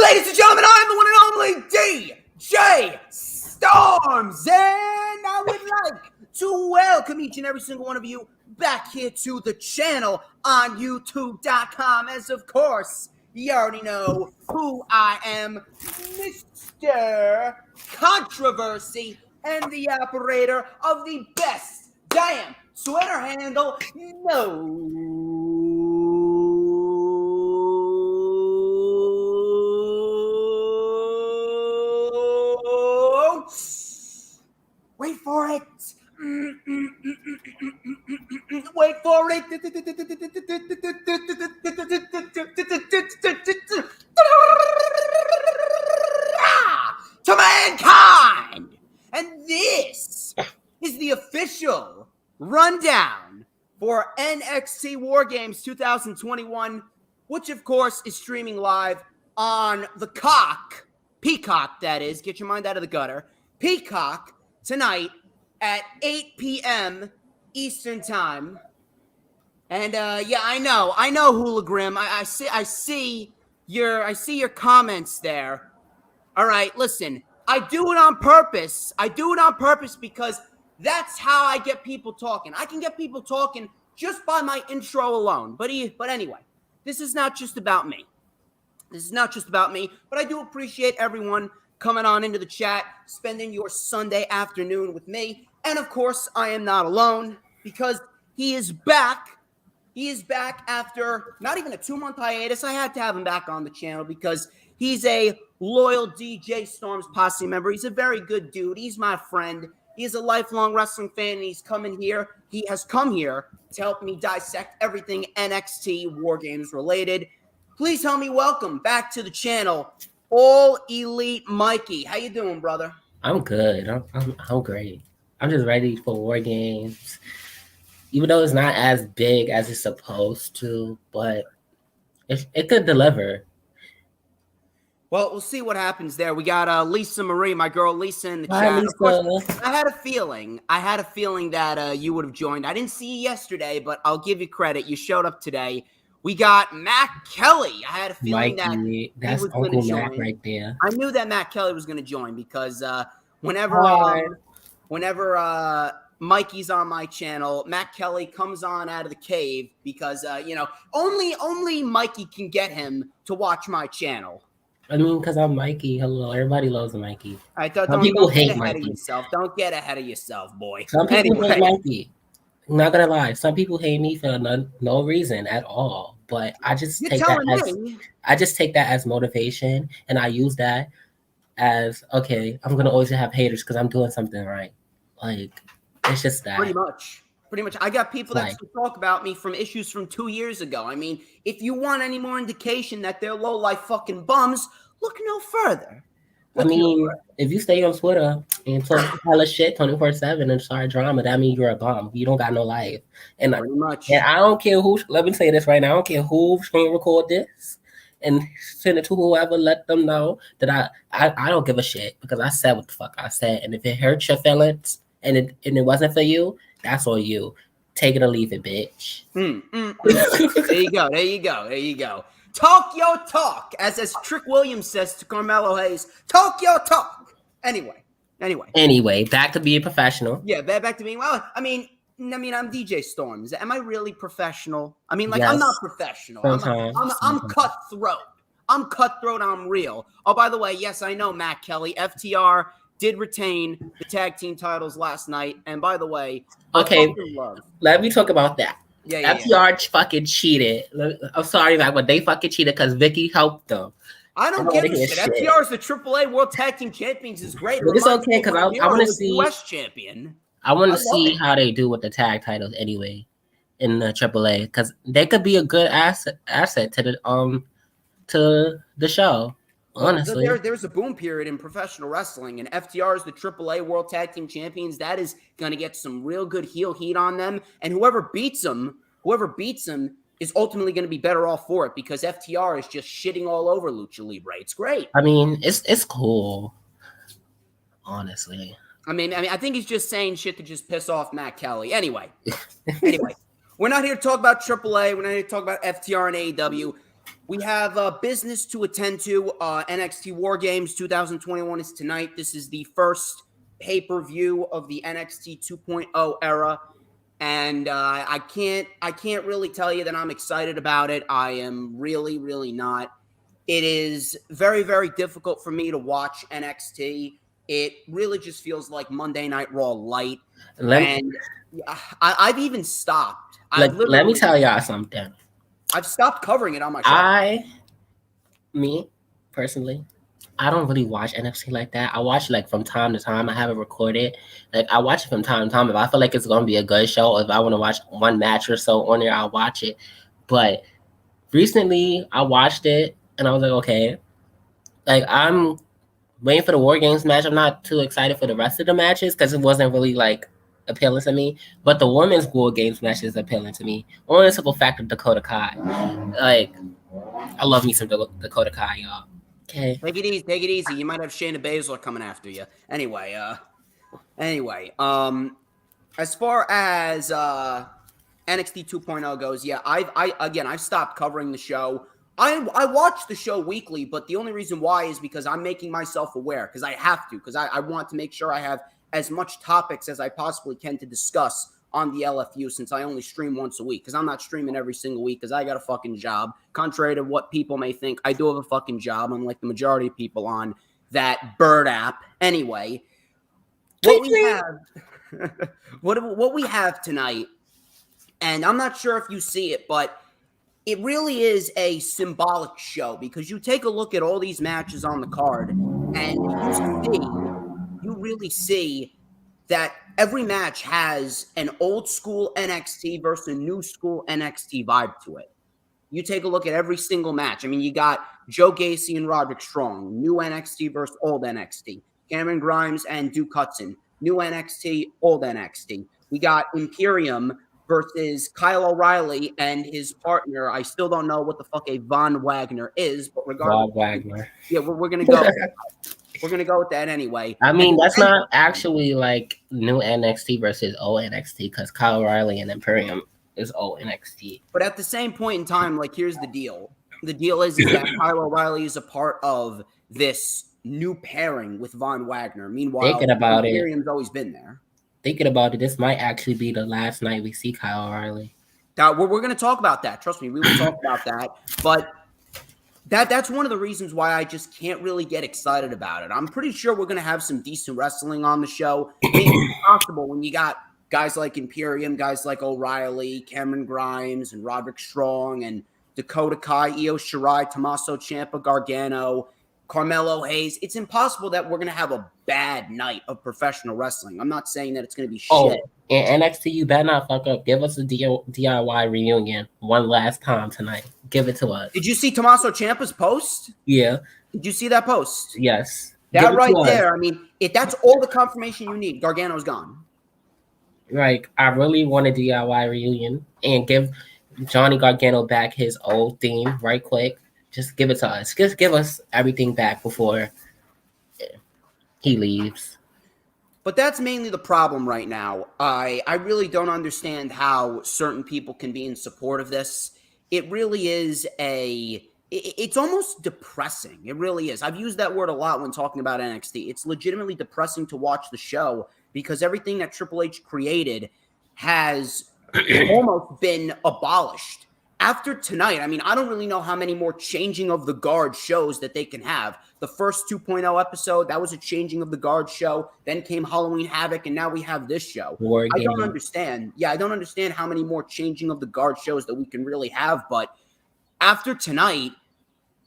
Ladies and gentlemen, I'm the one and only DJ Storms, and I would like to welcome each and every single one of you back here to the channel on YouTube.com, as of course, you already know who I am, Mr. Controversy, and the operator of the best damn Twitter handle, Wait for it. Wait for it. To mankind. And this is the official rundown for Nxt War Games 2021, which of course is streaming live on the Peacock, that is. Get your mind out of the gutter. Peacock tonight at 8 p.m. Eastern Time. And yeah, I know, Hooligrim. I see your comments there. All right, listen. I do it on purpose. Because that's how I get people talking. I can get people talking just by my intro alone. But anyway, this is not just about me. But I do appreciate everyone coming on into the chat, spending your Sunday afternoon with me. And of course, I am not alone because he is back. He is back after not even a 2-month hiatus. I had to have him back on the channel because he's a loyal DJ Storms Posse member. He's a very good dude. He's my friend. He's a lifelong wrestling fan, and he's coming here. He has come here to help me dissect everything Nxt War Games related. Please help me welcome back to the channel, All Elite Mikey. How you doing, brother? I'm good. I'm great. I'm just ready for War Games. Even though it's not as big as it's supposed to, but it could deliver. Well, we'll see what happens there. We got Lisa Marie, my girl Lisa, in the Hi, chat. Lisa. Of course, I had a feeling that you would have joined. I didn't see you yesterday, but I'll give you credit. You showed up today. We got Matt Kelly. I had a feeling Mikey, that's he was going to join. Matt right there. I knew that Matt Kelly was going to join because whenever Mikey's on my channel, Matt Kelly comes on out of the cave because only Mikey can get him to watch my channel. I mean, because I'm Mikey. Hello, everybody loves Mikey. Some people hate Mikey. Don't get ahead of yourself, boy. Some people hate Mikey. I'm not gonna lie. Some people hate me for no reason at all. But I just take that as motivation, and I use that as okay. I'm gonna always have haters because I'm doing something right. Like it's just that. Pretty much. I got people that still talk about me from issues from 2 years ago. I mean, if you want any more indication that they're low-life fucking bums, look no further. If you stay on Twitter and talk hella shit 24/7 and start drama, that means you're a bum. You don't got no life. And pretty much. And I don't care who. Let me say this right now. I don't care who screen record this and send it to whoever. Let them know that I don't give a shit because I said what the fuck I said. And if it hurts your feelings and it wasn't for you, that's on you. Take it or leave it, bitch. There you go. Talk your talk, as Trick Williams says to Carmelo Hayes. Talk your talk. Anyway, back to being professional. Yeah, back to being I'm DJ Storms. Am I really professional? Yes, I'm not professional. I'm cutthroat. I'm real. Oh, by the way, yes, I know Matt Kelly. FTR did retain the tag team titles last night. And by the way, okay, let me talk about that. Yeah. FTR fucking cheated. I'm sorry, but they fucking cheated because Vicky helped them. I don't give a shit. FTR is the AAA World Tag Team Champions. Is great. But it's okay because I want to see West Champion. I want to see how they do with the tag titles anyway in the AAA because they could be a good asset to the show. Honestly, there's a boom period in professional wrestling, and FTR is the AAA World Tag Team Champions. That is going to get some real good heel heat on them, and whoever beats them is ultimately going to be better off for it because FTR is just shitting all over Lucha Libre. It's great. I mean, it's cool. Honestly, I think he's just saying shit to just piss off Matt Kelly. Anyway, we're not here to talk about AAA. We're not here to talk about FTR and AEW. We have business to attend to. NXT War Games 2021 is tonight. This is the first pay-per-view of the NXT 2.0 era. And I can't really tell you that I'm excited about it. I am really, really not. It is very, very difficult for me to watch NXT. It really just feels like Monday Night Raw light. I've even stopped. Let me tell y'all something. I've stopped covering it on my show. Me, personally, I don't really watch NXT like that. I watch like from time to time. I have it recorded. Like I watch it from time to time. If I feel like it's gonna be a good show, if I want to watch one match or so on there, I'll watch it. But recently I watched it and I was like, okay. Like I'm waiting for the War Games match. I'm not too excited for the rest of the matches because it wasn't really like appealing to me. But the women's War Games match is appealing to me. Only the simple fact of Dakota Kai. Like I love me some Dakota Kai, y'all. Okay. Take it easy. You might have Shayna Baszler coming after you. Anyway, as far as NXT 2.0 goes, yeah, I've stopped covering the show. I watch the show weekly, but the only reason why is because I'm making myself aware, because I have to, because I want to make sure I have as much topics as I possibly can to discuss on the LFU, since I only stream once a week, because I'm not streaming every single week because I got a fucking job. Contrary to what people may think, I do have a fucking job, unlike the majority of people on that Bird app. Anyway, what we have tonight, and I'm not sure if you see it, but it really is a symbolic show, because you take a look at all these matches on the card and you really see that every match has an old school NXT versus a new school NXT vibe to it. You take a look at every single match. I mean, you got Joe Gacy and Roderick Strong, new NXT versus old NXT. Cameron Grimes and Duke Hudson, new NXT, old NXT. We got Imperium versus Kyle O'Reilly and his partner. I still don't know what the fuck a Von Wagner is, but regardless, Von Wagner. Yeah, we're gonna go. We're going to go with that anyway. I mean, that's not actually like new NXT versus old NXT, because Kyle O'Reilly and Imperium is old NXT. But at the same point in time, like, here's the deal. The deal is that Kyle O'Reilly is a part of this new pairing with Von Wagner. Meanwhile, Imperium's always been there. Thinking about it, this might actually be the last night we see Kyle O'Reilly. We're going to talk about that. Trust me, we will talk about that. But that's one of the reasons why I just can't really get excited about it. I'm pretty sure we're going to have some decent wrestling on the show. It's possible when you got guys like Imperium, guys like O'Reilly, Cameron Grimes, and Roderick Strong, and Dakota Kai, Io Shirai, Tommaso Ciampa, Gargano, Carmelo Hayes. It's impossible that we're going to have a bad night of professional wrestling. I'm not saying that it's going to be shit. In NXT, you better not fuck up. Give us a DIY reunion one last time tonight. Give it to us. Did you see Tommaso Ciampa's post? Yeah. Did you see that post? Yes. That right there, I mean, if that's all the confirmation you need, Gargano's gone. Like, I really want a DIY reunion and give Johnny Gargano back his old theme right quick. Just give it to us. Just give us everything back before he leaves. But that's mainly the problem right now. I really don't understand how certain people can be in support of this. It really is it's almost depressing. It really is. I've used that word a lot when talking about NXT. It's legitimately depressing to watch the show because everything that Triple H created has almost been abolished. After tonight, I mean, I don't really know how many more changing of the guard shows that they can have. The first 2.0 episode, that was a changing of the guard show. Then came Halloween Havoc, and now we have this show. I don't understand. Yeah, I don't understand how many more changing of the guard shows that we can really have. But after tonight,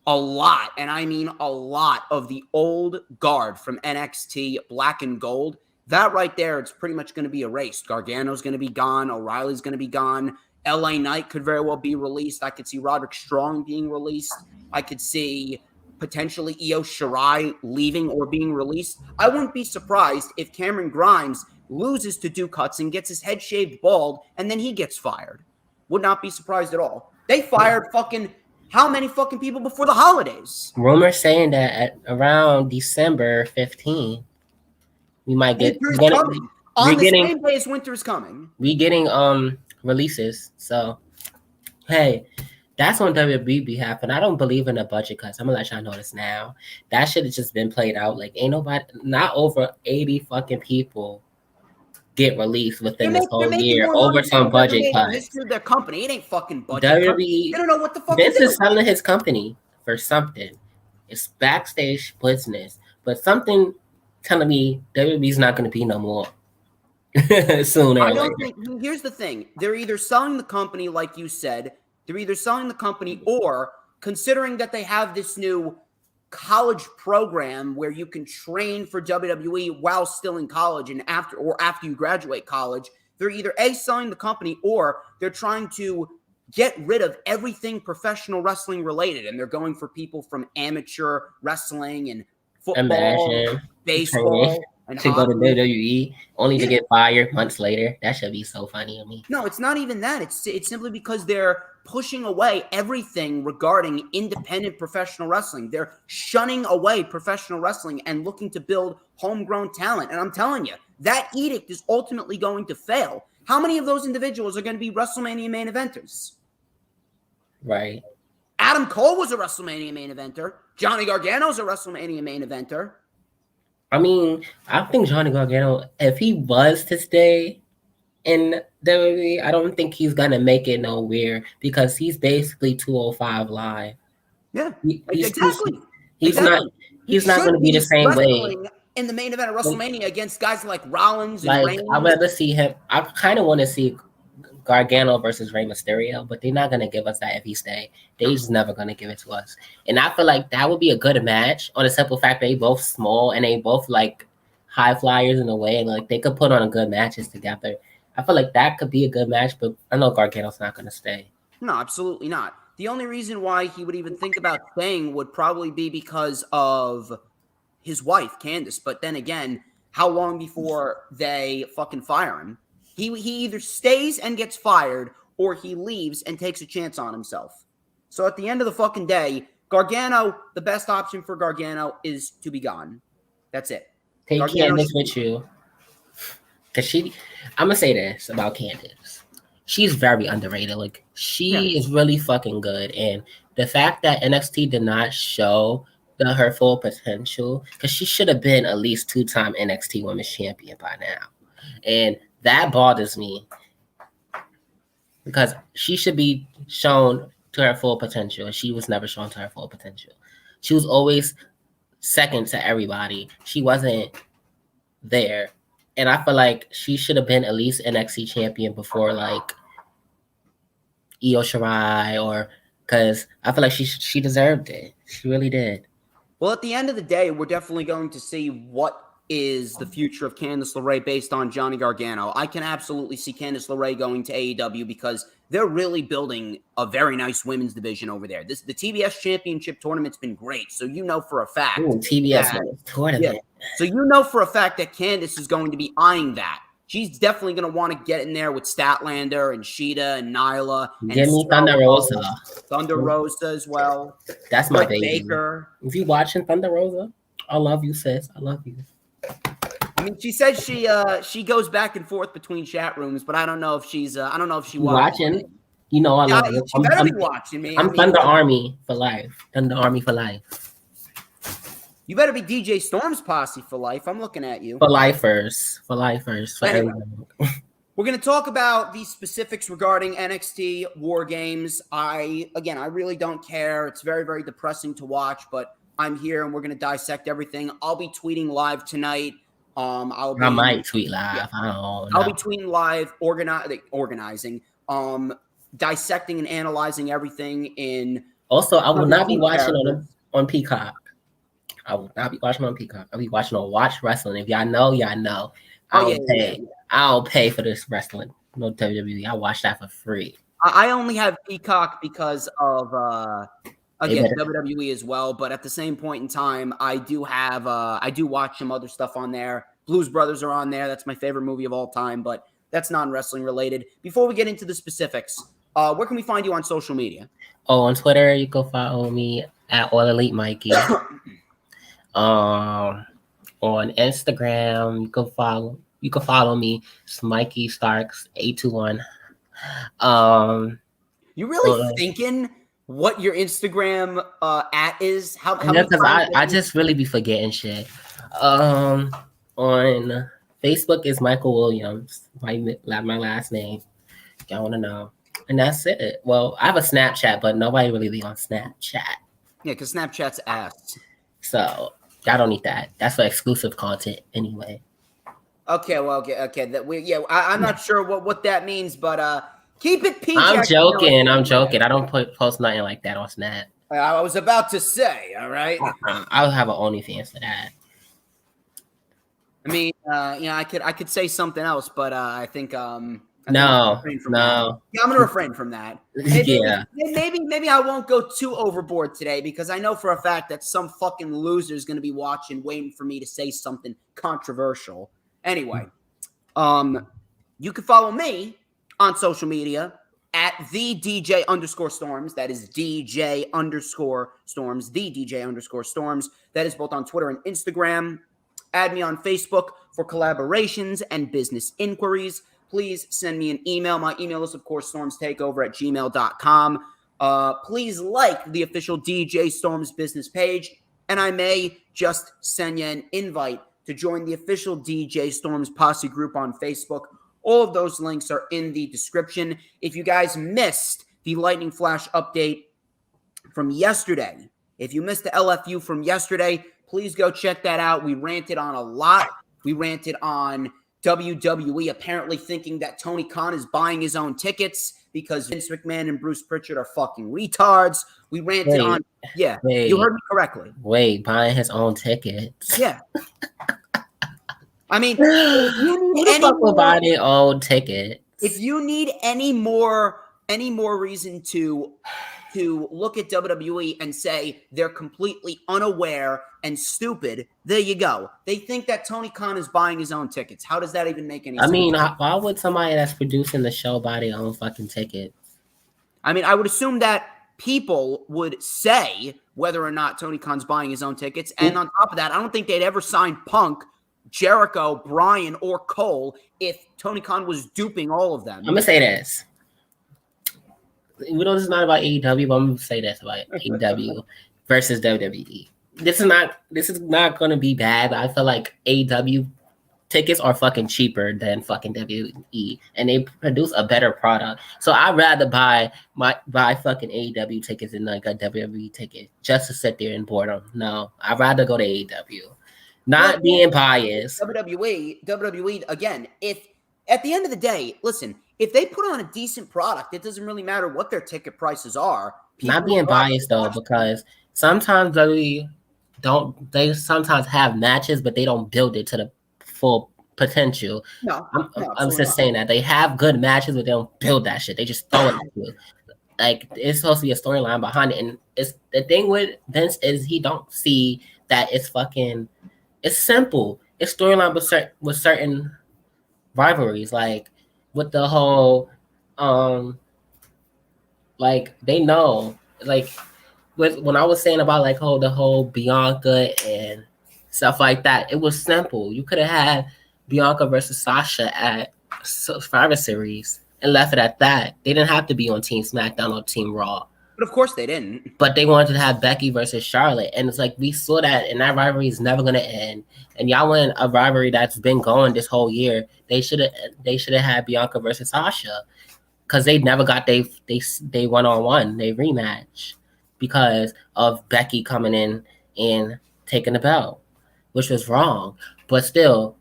a lot, and I mean a lot, of the old guard from NXT, Black and Gold, that right there, it's pretty much going to be erased. Gargano's going to be gone. O'Reilly's going to be gone. LA Knight could very well be released. I could see Roderick Strong being released. I could see potentially Io Shirai leaving or being released. I wouldn't be surprised if Cameron Grimes loses to Duke Hudson, gets his head shaved bald, and then he gets fired. Would not be surprised at all. They fired fucking how many fucking people before the holidays? Rumors saying that at around December 15th, we might get winter's coming. On the same day as winter's coming. We getting releases. So hey, That's on WWE behalf, and I don't believe in a budget cuts. I'm gonna let y'all know this now. That should have just been played out. Like, ain't nobody, not over 80 fucking people get released within this They're whole making year more over money some than they've ever budget made in the cuts. history of their company. It ain't fucking budget cuts. WWE, They don't know what the fuck Vince to do. is selling his company for something. It's backstage business, but something telling me WWE's not going to be no more sooner or later. Here's the thing. They're either selling the company, like you said, they're either selling the company, or considering that they have this new college program where you can train for WWE while still in college and after you graduate college, they're either A, selling the company, or they're trying to get rid of everything professional wrestling related, and they're going for people from amateur wrestling and football, baseball, and to go to WWE only to get fired months later. That should be so funny to me. No, it's not even that. It's simply because they're pushing away everything regarding independent professional wrestling. They're shunning away professional wrestling and looking to build homegrown talent. And I'm telling you, that edict is ultimately going to fail. How many of those individuals are going to be WrestleMania main eventers? Right. Adam Cole was a WrestleMania main eventer. Johnny Gargano's a WrestleMania main eventer. I mean, I think Johnny Gargano, if he was to stay in WWE, I don't think he's gonna make it nowhere because he's basically 205 live. Yeah, exactly. He's not gonna be the same way in the main event of WrestleMania against guys like Rollins and like Reigns. I'd rather see him. I kind of want to see Gargano versus Rey Mysterio, but they're not gonna give us that if he stay. They just never gonna give it to us. And I feel like that would be a good match on the simple fact that they both small and they both like high flyers in a way, and like they could put on a good matches together. I feel like that could be a good match, but I know Gargano's not gonna stay. No, absolutely not. The only reason why he would even think about staying would probably be because of his wife, Candace. But then again, how long before they fucking fire him? He either stays and gets fired, or he leaves and takes a chance on himself. So at the end of the fucking day, Gargano, the best option for Gargano is to be gone. That's it. Take Candace with you. Because I'm going to say this about Candace. She's very underrated. Like, she is really fucking good. And the fact that NXT did not show her full potential, because she should have been at least 2-time NXT Women's Champion by now. And that bothers me because she should be shown to her full potential, and she was never shown to her full potential. She was always second to everybody. She wasn't there. And I feel like she should have been at least NXT champion before like Io Shirai, or because I feel like she deserved it. She really did. Well, at the end of the day, we're definitely going to see what is the future of Candice LeRae based on Johnny Gargano. I can absolutely see Candice LeRae going to AEW because they're really building a very nice women's division over there. The TBS Championship tournament's been great, so you know for a fact. TBS tournament. Yeah, so you know for a fact that Candice is going to be eyeing that. She's definitely going to want to get in there with Statlander and Sheeta and Nyla. Give me Thunder Rosa. Thunder Rosa as well. That's my baby. Baker. If you watching Thunder Rosa, I love you, sis. I love you. I mean, she says she goes back and forth between chat rooms, but I don't know if she's I don't know if she watching. You know I love you. She better be watching me. I'm Thunder Army for life. Thunder Army for life. You better be DJ Storm's posse for life. I'm looking at you. For lifers. Anyway, we're going to talk about the specifics regarding NXT War Games. I really don't care. It's very, very depressing to watch, but I'm here and we're going to dissect everything. I'll be tweeting live tonight. I might tweet live. Yeah. I don't know. I'll be tweeting live, organizing, dissecting and analyzing everything in. Also, I will not be watching on Peacock. I will not be watching on Peacock. I'll be watching on Watch Wrestling. If y'all know, y'all know. I don't pay for this wrestling. No WWE. I watch that for free. I only have Peacock because of WWE as well. But at the same point in time, I do watch some other stuff on there. Blues Brothers are on there. That's my favorite movie of all time, but that's non-wrestling related. Before we get into the specifics, where can we find you on social media? Oh, on Twitter, you can follow me at All Elite Mikey. On Instagram, you can follow me. It's Mikey Starks 821. You really thinking what your Instagram at is? How many because I just really be forgetting shit. On Facebook is Michael Williams, my last name. Y'all want to know, and that's it. Well, I have a Snapchat, but nobody really be on Snapchat. Yeah, because Snapchat's ass. So y'all don't need that. That's for exclusive content anyway. Okay, well, okay. I'm not sure what that means, but keep it PG. I'm joking. I don't post nothing like that on Snap. I was about to say, all right. I'll have an OnlyFans for that. I mean, I could say something else, but I think no. Yeah, I'm gonna refrain from that. Maybe I won't go too overboard today because I know for a fact that some fucking loser is gonna be watching, waiting for me to say something controversial. Anyway, you can follow me on social media at the DJ_Storms. That is DJ_Storms. The DJ_Storms. That is both on Twitter and Instagram. Add me on Facebook for collaborations and business inquiries. Please send me an email. My email is, of course, StormsTakeOver@gmail.com. Please like the official DJ Storms business page, and I may just send you an invite to join the official DJ Storms Posse group on Facebook. All of those links are in the description. If you guys missed the Lightning Flash update from yesterday, if you missed the LFU from yesterday, please go check that out. We ranted on a lot. We ranted on WWE apparently thinking that Tony Khan is buying his own tickets because Vince McMahon and Bruce Pritchard are fucking retards. We ranted on... Yeah, you heard me correctly. Buying his own tickets. Yeah. I mean, if you need any more, buy their own tickets. If you need any more reason to look at WWE and say they're completely unaware and stupid, there you go. They think that Tony Khan is buying his own tickets. How does that even make any sense? I mean, why would somebody that's producing the show buy their own fucking tickets? I mean, I would assume that people would say whether or not Tony Khan's buying his own tickets. And on top of that, I don't think they'd ever sign Punk, Jericho, Bryan, or Cole if Tony Khan was duping all of them. I'm going to say this. We know this is not about AEW, but I'm going to say this about AEW versus WWE. This is not going to be bad. I feel like AEW tickets are fucking cheaper than fucking WWE, and they produce a better product. So I'd rather buy fucking AEW tickets than like a WWE ticket just to sit there and board them. No, I'd rather go to AEW. Not being biased. WWE, again, if at the end of the day, listen, if they put on a decent product, it doesn't really matter what their ticket prices are. Not being biased though, because sometimes they sometimes have matches, but they don't build it to the full potential. No, I'm just saying that they have good matches, but they don't build that shit. They just throw it at you. Like, it's supposed to be a storyline behind it, and it's the thing with Vince is he don't see that it's simple. It's storyline with certain rivalries, like with the whole, like they know, like when I was saying about like the whole Bianca and stuff like that, it was simple. You could have had Bianca versus Sasha at Survivor Series and left it at that. They didn't have to be on Team SmackDown or Team Raw. But of course they didn't. But they wanted to have Becky versus Charlotte. And it's like, we saw that, and that rivalry is never going to end. And y'all want a rivalry that's been going this whole year. They should have had Bianca versus Sasha, because they never got they one-on-one, they rematch, because of Becky coming in and taking the belt, which was wrong. But still,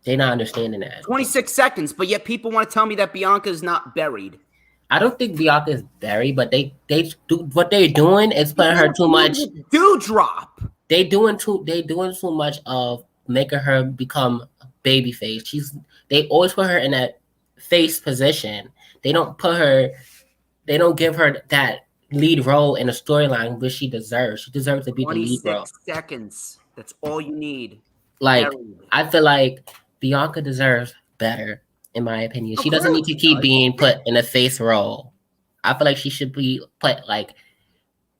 they're not understanding that. 26 seconds, but yet people want to tell me that Bianca is not buried. I don't think Bianca is buried, but they do what they're doing is putting her too much. Drop. They doing too much of making her become babyface. They always put her in that face position. They don't give her that lead role in a storyline which she deserves. She deserves to be the lead role. 26 seconds. That's all you need. Like, I feel like Bianca deserves better, in my opinion. She doesn't need to keep being put in a face role. I feel like she should be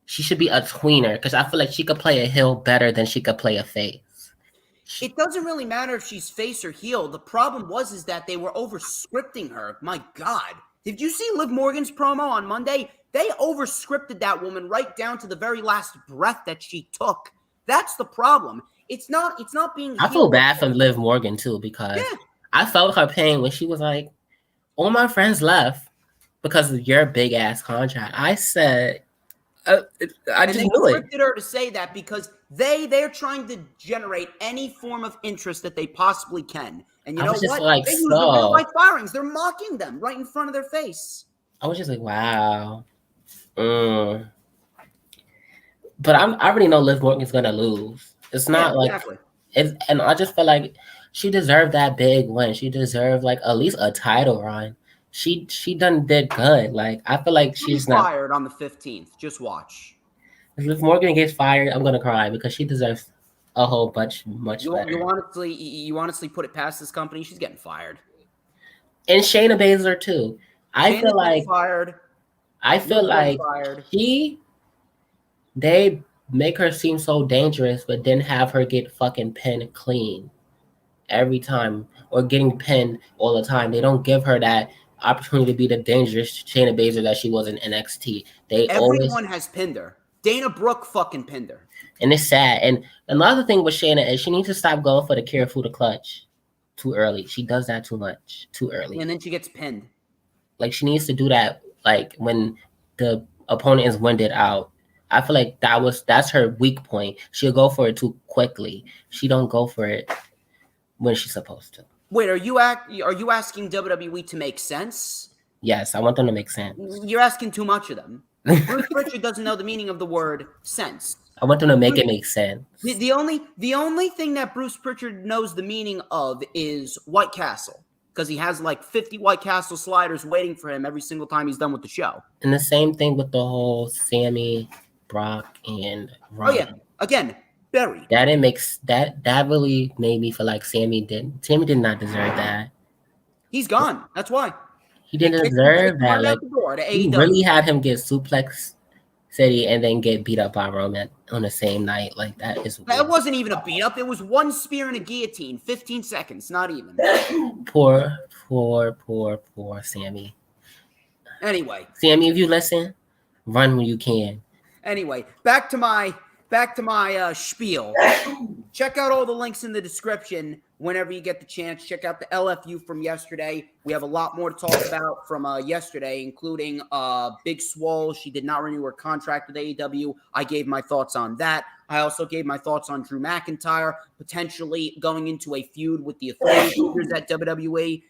she should be a tweener, because I feel like she could play a heel better than she could play a face. It doesn't really matter if she's face or heel. The problem is that they were over scripting her. My God. Did you see Liv Morgan's promo on Monday? They over-scripted that woman right down to the very last breath that she took. That's the problem. It's not being. I feel bad for Liv Morgan too, because I felt her pain when she was like, all my friends left because of your big ass contract. I said, I just knew it. They scripted her to say that because they're trying to generate any form of interest that they possibly can. And you know what? Like, they use the real life firings. They're mocking them right in front of their face. I was just like, wow. But I already know Liv Morgan's gonna lose. It's not and I just feel like she deserved that big win. She deserved like at least a title run. She done did good. Like I feel like she's not fired on the 15th. Just watch. If Liv Morgan gets fired, I'm gonna cry because she deserves a whole bunch better. You honestly put it past this company. She's getting fired. And Shayna Baszler too. I feel like they make her seem so dangerous, but then have her get fucking pinned clean every time, or getting pinned all the time. They don't give her that opportunity to be the dangerous Shayna Baszler that she was in NXT. Everyone has pinned her. Dana Brooke fucking pinned her. And it's sad. And another thing with Shayna is she needs to stop going for the Kirifuda clutch too early. She does that too much, too early. And then she gets pinned. Like she needs to do that like when the opponent is winded out. I feel like that's her weak point. She'll go for it too quickly. She don't go for it when she's supposed to. Wait, are you asking WWE to make sense? Yes, I want them to make sense. You're asking too much of them. Bruce Prichard doesn't know the meaning of the word sense. I want them to make it make sense. The only thing that Bruce Prichard knows the meaning of is White Castle, because he has like 50 White Castle sliders waiting for him every single time he's done with the show. And the same thing with the whole Sammy, Brock, and Ron. Oh yeah, again, buried. That really made me feel like Sammy did not deserve that. He's gone. That's why. He didn't deserve that. Like, he really had him get suplex city and then get beat up by Roman on the same night. Like that is weird. That wasn't even a beat up. It was one spear and a guillotine, 15 seconds, not even. Poor Sammy. Anyway, Sammy, if you listen, run when you can. Anyway, back to my spiel. Check out all the links in the description whenever you get the chance. Check out the LFU from yesterday. We have a lot more to talk about from yesterday, including Big Swole. She did not renew her contract with AEW. I gave my thoughts on that. I also gave my thoughts on Drew McIntyre potentially going into a feud with the authority figures at WWE.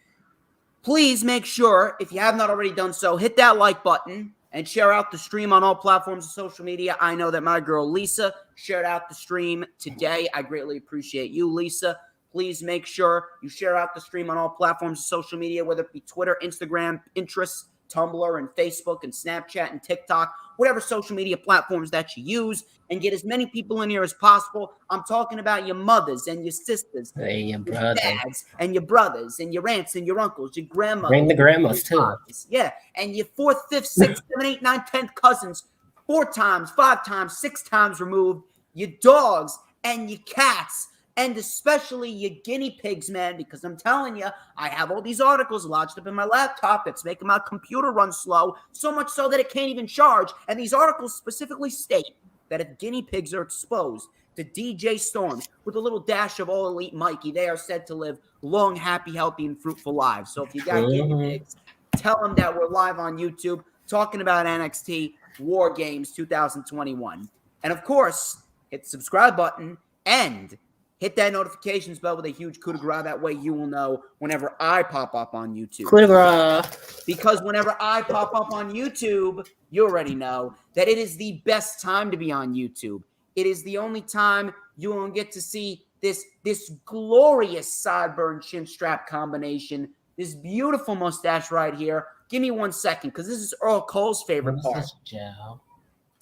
Please make sure, if you have not already done so, hit that like button and share out the stream on all platforms of social media. I know that my girl Lisa shared out the stream today. I greatly appreciate you, Lisa. Please make sure you share out the stream on all platforms of social media, whether it be Twitter, Instagram, Pinterest, Tumblr, and Facebook, and Snapchat, and TikTok, whatever social media platforms that you use, and get as many people in here as possible. I'm talking about your mothers and your sisters, and your dads, and your brothers, and your aunts, and your uncles, your grandmothers. Bring the grandmas, too. Fathers. Yeah, and your 4th, 5th, 6th, 7th, 8th, 9th, 10th cousins, 4 times, 5 times, 6 times removed, your dogs, and your cats, and especially your guinea pigs, man, because I'm telling you, I have all these articles lodged up in my laptop that's making my computer run slow, so much so that it can't even charge. And these articles specifically state that if guinea pigs are exposed to DJ Storms with a little dash of All Elite Mikey, they are said to live long, happy, healthy, and fruitful lives. So if you got guinea pigs, tell them that we're live on YouTube talking about NXT War Games 2021. And of course, hit the subscribe button and hit that notifications bell with a huge coup de grace. That way you will know whenever I pop up on YouTube. Coup de grace. Because whenever I pop up on YouTube, you already know that it is the best time to be on YouTube. It is the only time you will get to see this glorious sideburn chin strap combination, this beautiful mustache right here. Give me 1 second, because this is Earl Cole's favorite part.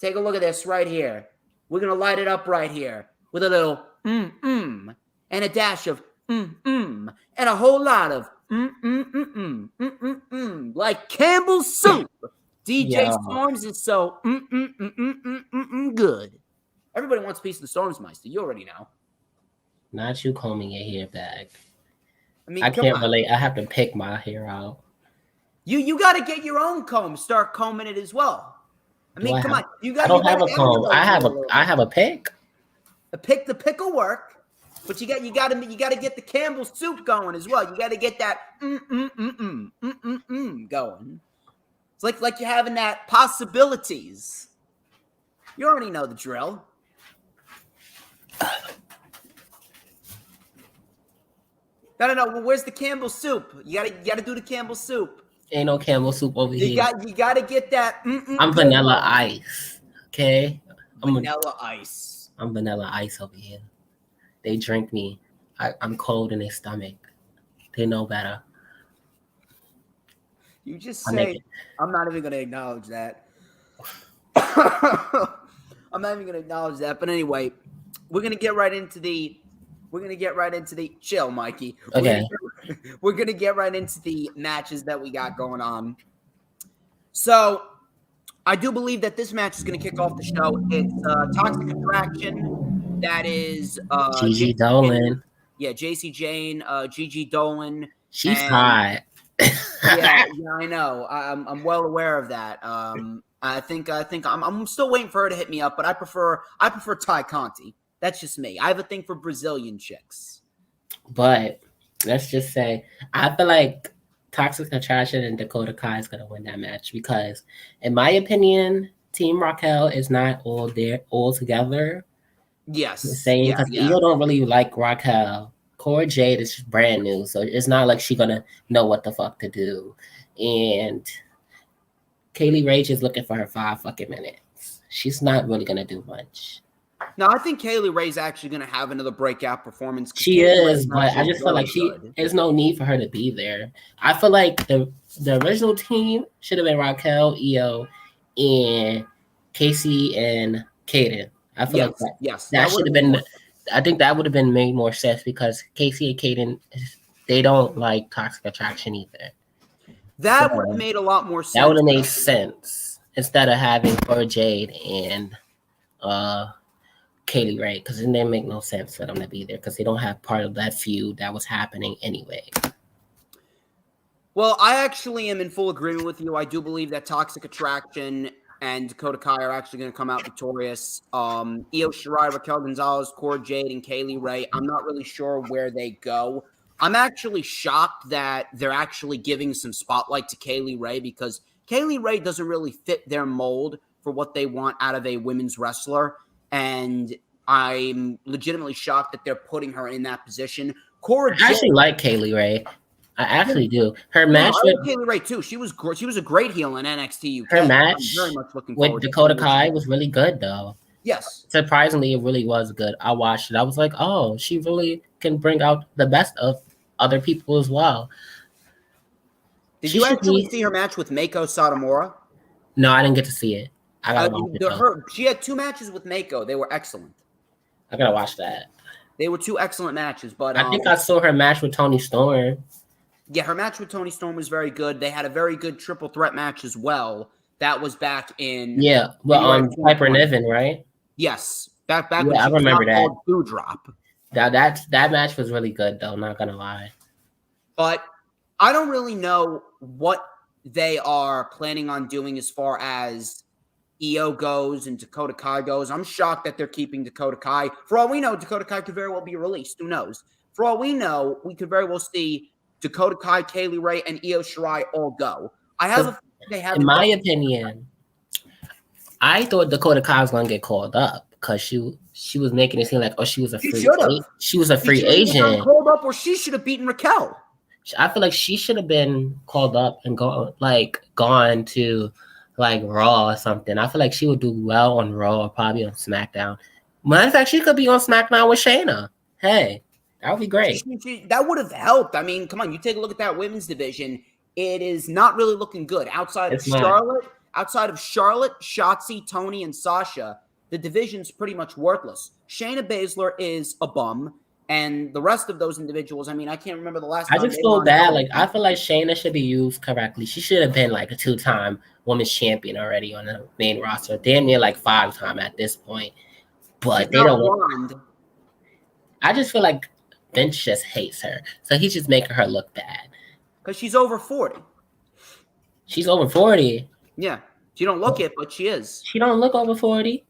Take a look at this right here. We're going to light it up right here with a little and a dash of and a whole lot of like Campbell's soup. DJ Storms is so good. Everybody wants a piece of the Stormsmeister. You already know. Not you combing your hair back. I mean, I can't relate. I have to pick my hair out. You got to get your own comb. Start combing it as well. I mean, come on. I don't have a comb. I have a pick. The pick will work, but you got to get the Campbell soup going as well. You got to get that going. It's like you're having that possibilities. You already know the drill. No. Well, where's the Campbell soup? You gotta do the Campbell soup. Ain't no Campbell soup over here. You gotta get that. I'm vanilla ice. Okay. I'm vanilla ice over here. They drink me. I'm cold in their stomach. They know better. You just say, I'm not even gonna acknowledge that. I'm not even gonna acknowledge that. But anyway, we're gonna get right into the chill, Mikey. Okay. We're gonna get right into the matches that we got going on. So I do believe that this match is gonna kick off the show. It's Toxic Attraction. That is Gigi Dolan. Yeah, JC Jane, Gigi Dolan. She's hot. yeah, I know. I'm well aware of that. I think I'm still waiting for her to hit me up, but I prefer Ty Conti. That's just me. I have a thing for Brazilian chicks. But let's just say, I feel like Toxic Attraction and Dakota Kai is gonna win that match because, in my opinion, Team Raquel is not all together. Yes, saying because Io don't really like Raquel. Cora Jade is brand new, so it's not like she's gonna know what the fuck to do. And Kaylee Ray is looking for her 5 fucking minutes. She's not really gonna do much. No, I think Kaylee Ray's actually gonna have another breakout performance. She is, but I just feel like there's no need for her to be there. I feel like the original team should have been Raquel, Io, and Casey and Kaden. I feel like that should have been. I think that would have been made more sense because Casey and Kaden, they don't like Toxic Attraction either. That would have made a lot more sense. That would have made sense instead of having Cora Jade and Kaylee Ray, because it didn't make no sense for them to be there because they don't have part of that feud that was happening anyway. Well, I actually am in full agreement with you. I do believe that Toxic Attraction and Dakota Kai are actually going to come out victorious. Io Shirai, Raquel Gonzalez, Cora Jade, and Kaylee Ray. I'm not really sure where they go. I'm actually shocked that they're actually giving some spotlight to Kaylee Ray because Kaylee Ray doesn't really fit their mold for what they want out of a women's wrestler. And I'm legitimately shocked that they're putting her in that position. I actually like Kaylee Ray. I actually do. Her match with Kaylee Ray too. She was a great heel in NXT UK. Her match with Dakota Kai was really good though. Yes. Surprisingly, it really was good. I watched it. I was like, oh, she really can bring out the best of other people as well. Did you actually see her match with Mako Satomura? No, I didn't get to see it. I gotta watch it. She had 2 matches with Mako. They were excellent. I gotta watch that. They were 2 excellent matches, but I think I saw her match with Toni Storm. Yeah, her match with Toni Storm was very good. They had a very good triple threat match as well. That was back in Piper Niven, right? Yes, back when I remember that Doudrop. That match was really good though. Not gonna lie, but I don't really know what they are planning on doing as far as Io goes and Dakota Kai goes. I'm shocked that they're keeping Dakota Kai. For all we know, Dakota Kai could very well be released. Who knows? For all we know, we could very well see Dakota Kai, Kaylee Ray, and Io Shirai all go. In my opinion, I thought Dakota Kai was gonna get called up because she was making it seem like she was a free agent. Called up, or she should have beaten Raquel. I feel like she should have been called up and gone to Raw or something. I feel like she would do well on Raw or probably on SmackDown. Matter of fact, she could be on SmackDown with Shayna. Hey, that would be great. That would have helped. I mean, come on, you take a look at that women's division. It is not really looking good outside of Charlotte, Shotzi, Toni, and Sasha. The division's pretty much worthless. Shayna Baszler is a bum, and the rest of those individuals, I mean, I can't remember the last time. I just feel bad. I feel like Shayna should be used correctly. She should have been a 2-time women's champion already on the main roster. Damn near 5-time at this point. But they don't want. I just feel like Vince just hates her. So he's just making her look bad. Because she's over 40. She's over 40. Yeah, she don't look it, but she is. She don't look over 40.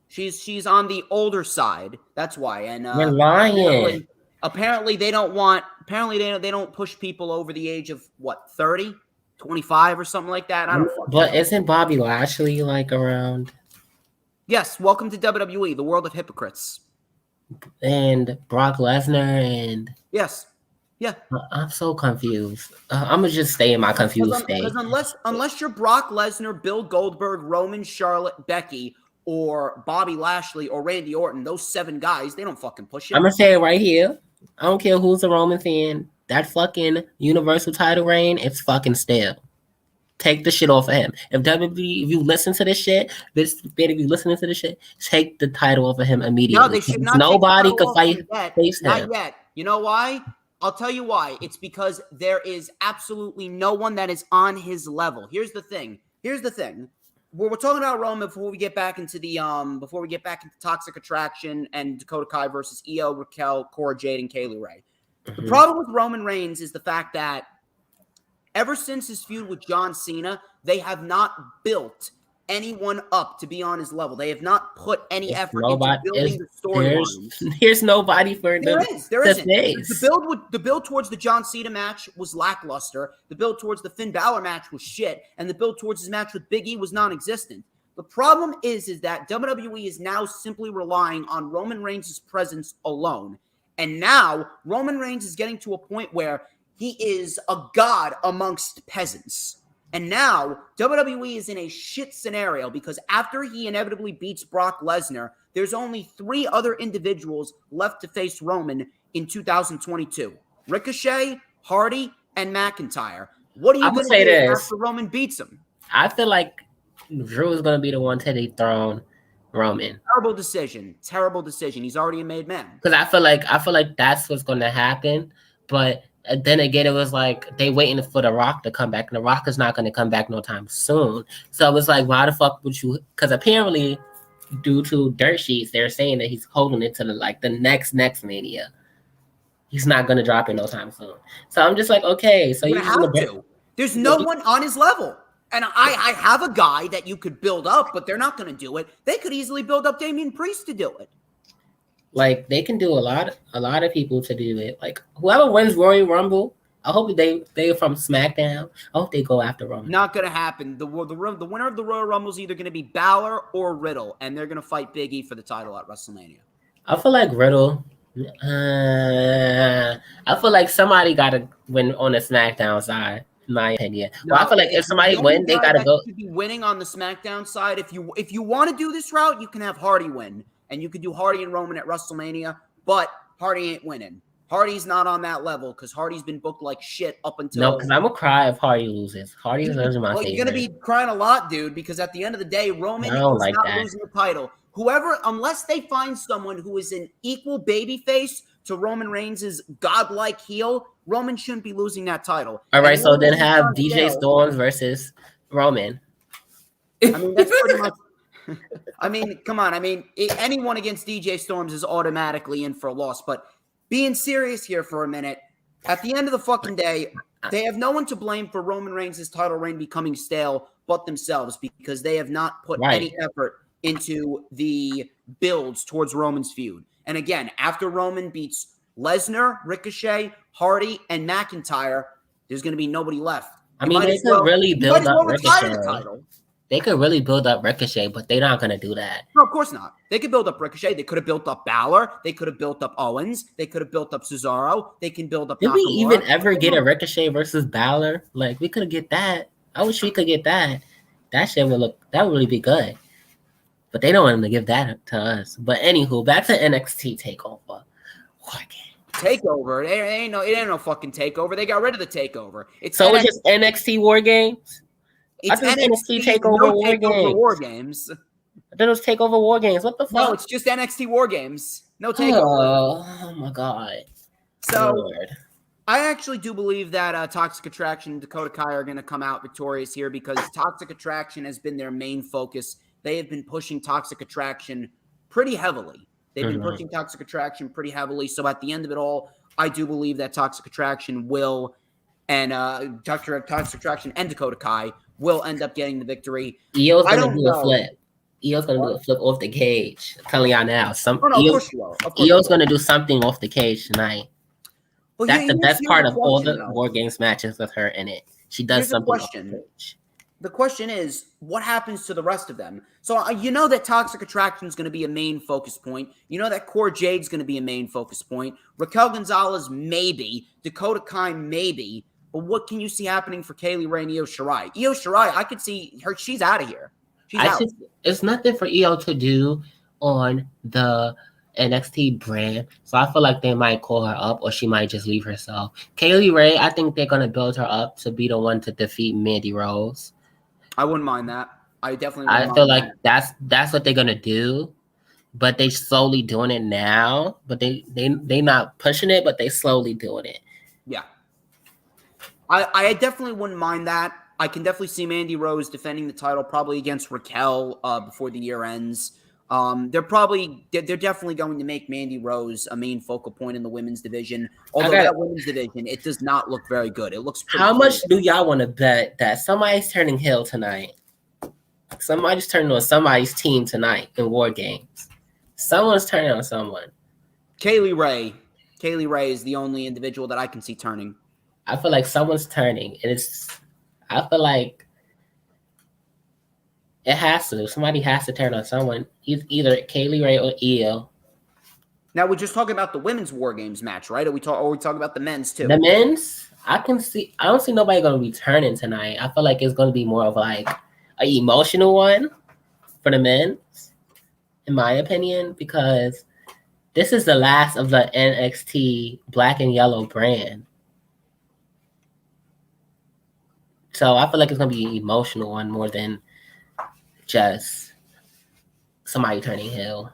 She's on the older side. That's why. And You're lying. Apparently they don't want. Apparently they don't push people over the age of what 30, 25 or something like that. I don't know. But isn't Bobby Lashley like around? Yes. Welcome to WWE, the world of hypocrites. And Brock Lesnar and yes. Yeah. I'm so confused. I'm gonna just stay in my confused state. Because unless you're Brock Lesnar, Bill Goldberg, Roman, Charlotte, Becky, or Bobby Lashley or Randy Orton, those 7 guys, they don't fucking push it. I'm gonna say it right here. I don't care who's a Roman fan. That fucking Universal title reign, it's fucking stale. Take the shit off of him. If WWE, if you listen to this shit, if you listening to this shit, take the title off of him immediately. No, they should not. Nobody could fight face him. Not yet. You know why? I'll tell you why. It's because there is absolutely no one that is on his level. Here's the thing. We're talking about Roman before we get back into Toxic Attraction and Dakota Kai versus Io, Raquel, Cora Jade, and Kaylee Ray. The problem with Roman Reigns is the fact that ever since his feud with John Cena, they have not built anyone up to be on his level. They have not put any effort into building the storylines. There's nobody for there them. There isn't. The build towards the John Cena match was lackluster. The build towards the Finn Balor match was shit, and the build towards his match with Big E was non-existent. The problem is that WWE is now simply relying on Roman Reigns' presence alone. And now Roman Reigns is getting to a point where he is a god amongst peasants. And now WWE is in a shit scenario because after he inevitably beats Brock Lesnar, there's only 3 other individuals left to face Roman in 2022. Ricochet, Hardy, and McIntyre. What are you going to do after Roman beats him? I feel like Drew is going to be the one to dethrone Roman. Terrible decision. He's already a made man. Because I feel like that's what's going to happen. But then again, it was like they waiting for The Rock to come back, and The Rock is not going to come back no time soon. So it was like, why the fuck would you? Because apparently, due to dirt sheets, they're saying that he's holding it to the next Mania. He's not going to drop it no time soon. So I'm just like, okay, so you have to. There's no one on his level. And I have a guy that you could build up, but they're not going to do it. They could easily build up Damian Priest to do it. Like, they can do a lot of people to do it. Like, whoever wins Royal Rumble, I hope they are from SmackDown. I hope they go after Roman. Not going to happen. The winner of the Royal Rumble is either going to be Balor or Riddle, and they're going to fight Big E for the title at WrestleMania. I feel like Riddle. I feel like somebody got to win on the SmackDown side. In my opinion, I feel like if somebody win, they gotta go. Be winning on the SmackDown side. If you want to do this route, you can have Hardy win, and you could do Hardy and Roman at WrestleMania. But Hardy ain't winning. Hardy's not on that level because Hardy's been booked like shit up until. No, because I'm gonna cry if Hardy loses. Hardy is my favorite. Well, you're gonna be crying a lot, dude, because at the end of the day, Roman is not losing the title. Unless they find someone who is an equal babyface to Roman Reigns' godlike heel, Roman shouldn't be losing that title. All right, so then have DJ Storms versus Roman. I mean, that's pretty much. I mean, come on. I mean, anyone against DJ Storms is automatically in for a loss. But being serious here for a minute, at the end of the fucking day, they have no one to blame for Roman Reigns' title reign becoming stale but themselves because they have not put any effort into the builds towards Roman's feud. And again, after Roman beats Lesnar, Ricochet, Hardy, and McIntyre, there's going to be nobody left. I mean, they could really build up Ricochet. They could really build up Ricochet, but they're not going to do that. No, of course not. They could build up Ricochet. They could have built up Balor. They could have built up Owens. They could have built up Cesaro. They can build up. Did we even ever get a Ricochet versus Balor? Like, we could get that. I wish we could get that. That shit would really be good. But they don't want them to give that to us. But anywho, back to NXT TakeOver. TakeOver? It ain't no fucking TakeOver. They got rid of the TakeOver. It's just NXT War Games? It's NXT TakeOver War Games. I thought it was TakeOver War Games. What the fuck? No, it's just NXT War Games. No TakeOver. Oh my God. So, Lord. I actually do believe that Toxic Attraction and Dakota Kai are going to come out victorious here because Toxic Attraction has been their main focus. They have been pushing Toxic Attraction pretty heavily. They've been pushing Toxic Attraction pretty heavily. So at the end of it all, I do believe that Toxic Attraction will and Toxic Attraction and Dakota Kai will end up getting the victory. Io's going to do a flip. Io's going to do a flip off the cage. I'm telling y'all now. Of course you will. Io's going to do something off the cage tonight. Well, that's the best part of all the War Games matches with her in it. She does something off the cage. The question is, what happens to the rest of them? So you know that Toxic Attraction is going to be a main focus point. You know that Core Jade's going to be a main focus point. Raquel Gonzalez, maybe. Dakota Kai, maybe. But what can you see happening for Kaylee Ray and Io Shirai? Io Shirai, I could see her. She's out of here. She's out. It's nothing for Io to do on the NXT brand. So I feel like they might call her up or she might just leave herself. Kaylee Ray, I think they're going to build her up to be the one to defeat Mandy Rose. I wouldn't mind that. I feel like that's what they're gonna do, but they slowly doing it now. But they not pushing it, but they slowly doing it. Yeah, I definitely wouldn't mind that. I can definitely see Mandy Rose defending the title, probably against Raquel before the year ends. They're definitely going to make Mandy Rose a main focal point in the women's division. Although that women's division, it does not look very good. It looks pretty. How much do y'all want to bet that somebody's turning heel tonight? Somebody's turning on somebody's team tonight in War Games. Someone's turning on someone. Kaylee Ray. Kaylee Ray is the only individual that I can see turning. I feel like someone's turning. I feel like it has to. Somebody has to turn on someone. Either Kaylee Ray or Io. Now we're just talking about the women's War Games match, right? Or we talking about the men's too? The men's, I don't see nobody going to be turning tonight. I feel like it's going to be more of like an emotional one for the men's, in my opinion, because this is the last of the NXT black and yellow brand. So I feel like it's going to be an emotional one more than just somebody turning heel.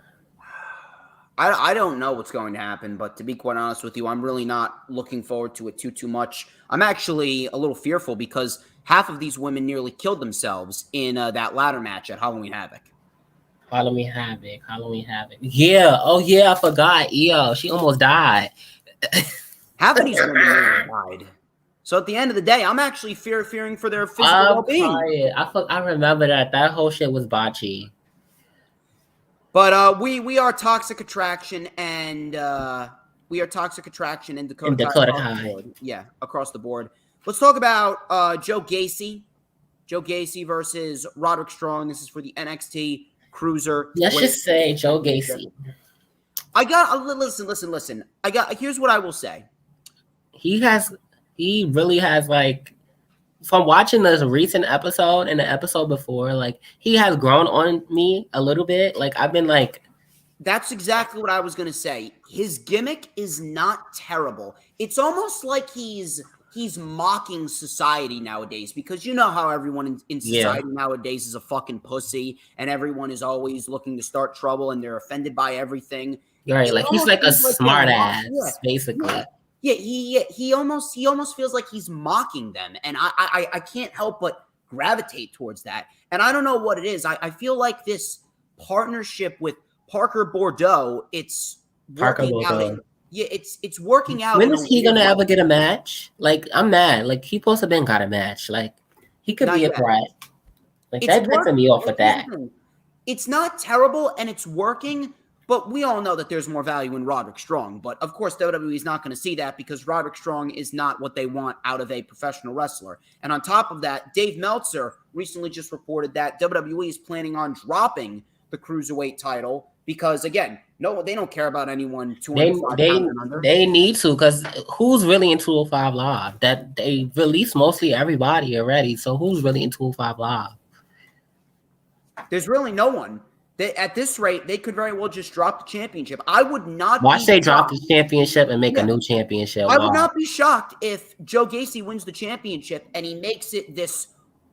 I don't know what's going to happen, but to be quite honest with you, I'm really not looking forward to it too much. I'm actually a little fearful because half of these women nearly killed themselves in that ladder match at Halloween Havoc. Halloween Havoc. Yeah. Oh, yeah, I forgot. Io, she almost died. Half of these women nearly died. So at the end of the day, I'm actually fearing for their physical well-being. I remember that. That whole shit was botchy. But we are Toxic Attraction and Dakota Kai. Yeah, across the board. Let's talk about Joe Gacy. Joe Gacy versus Roderick Strong. This is for the NXT Cruiser. Let's just say Joe Gacy. Listen. Here's what I will say. He really has, like, from watching this recent episode and the episode before, like, he has grown on me a little bit. Like, I've been like, that's exactly what I was going to say. His gimmick is not terrible. It's almost like he's mocking society nowadays, because you know how everyone in society nowadays is a fucking pussy and everyone is always looking to start trouble and they're offended by everything. Right, like he's like a smart ass, basically. Yeah, he almost feels like he's mocking them, and I can't help but gravitate towards that. And I don't know what it is. I feel like this partnership with Parker Bordeaux, it's working out. Yeah, it's working out. When is he gonna ever get a match? Like, I'm mad. Like, he supposed to been got a match. Like, he could be a threat. Like, that pissing me off with that. It's not terrible, and it's working. But we all know that there's more value in Roderick Strong. But, of course, WWE is not going to see that because Roderick Strong is not what they want out of a professional wrestler. And on top of that, Dave Meltzer recently just reported that WWE is planning on dropping the Cruiserweight title because, again, no, they don't care about anyone 205 pounds and under. They need to, because who's really in 205 Live? That they released mostly everybody already. So who's really in 205 Live? There's really no one. At this rate, they could very well just drop the championship. I would not. Watch they drop the championship and make a new championship. I would not be shocked if Joe Gacy wins the championship and he makes it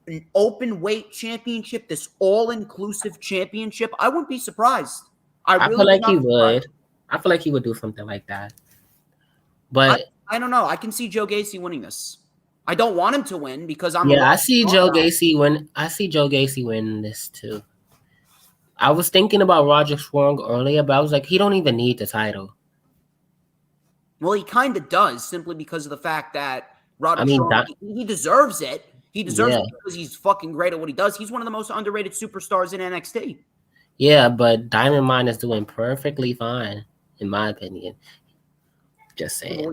an open weight championship, this all-inclusive championship. I wouldn't be surprised. I feel like he would. I feel like he would do something like that. But I don't know. I can see Joe Gacy winning this. I don't want him to win because I see Joe Gacy win. I see Joe Gacy win this too. I was thinking about Roderick Strong earlier, but I was like, he don't even need the title. Well, he kind of does, simply because of the fact that Roderick Strong, he deserves it. He deserves it because he's fucking great at what he does. He's one of the most underrated superstars in NXT. Yeah, but Diamond Mine is doing perfectly fine, in my opinion. Just saying.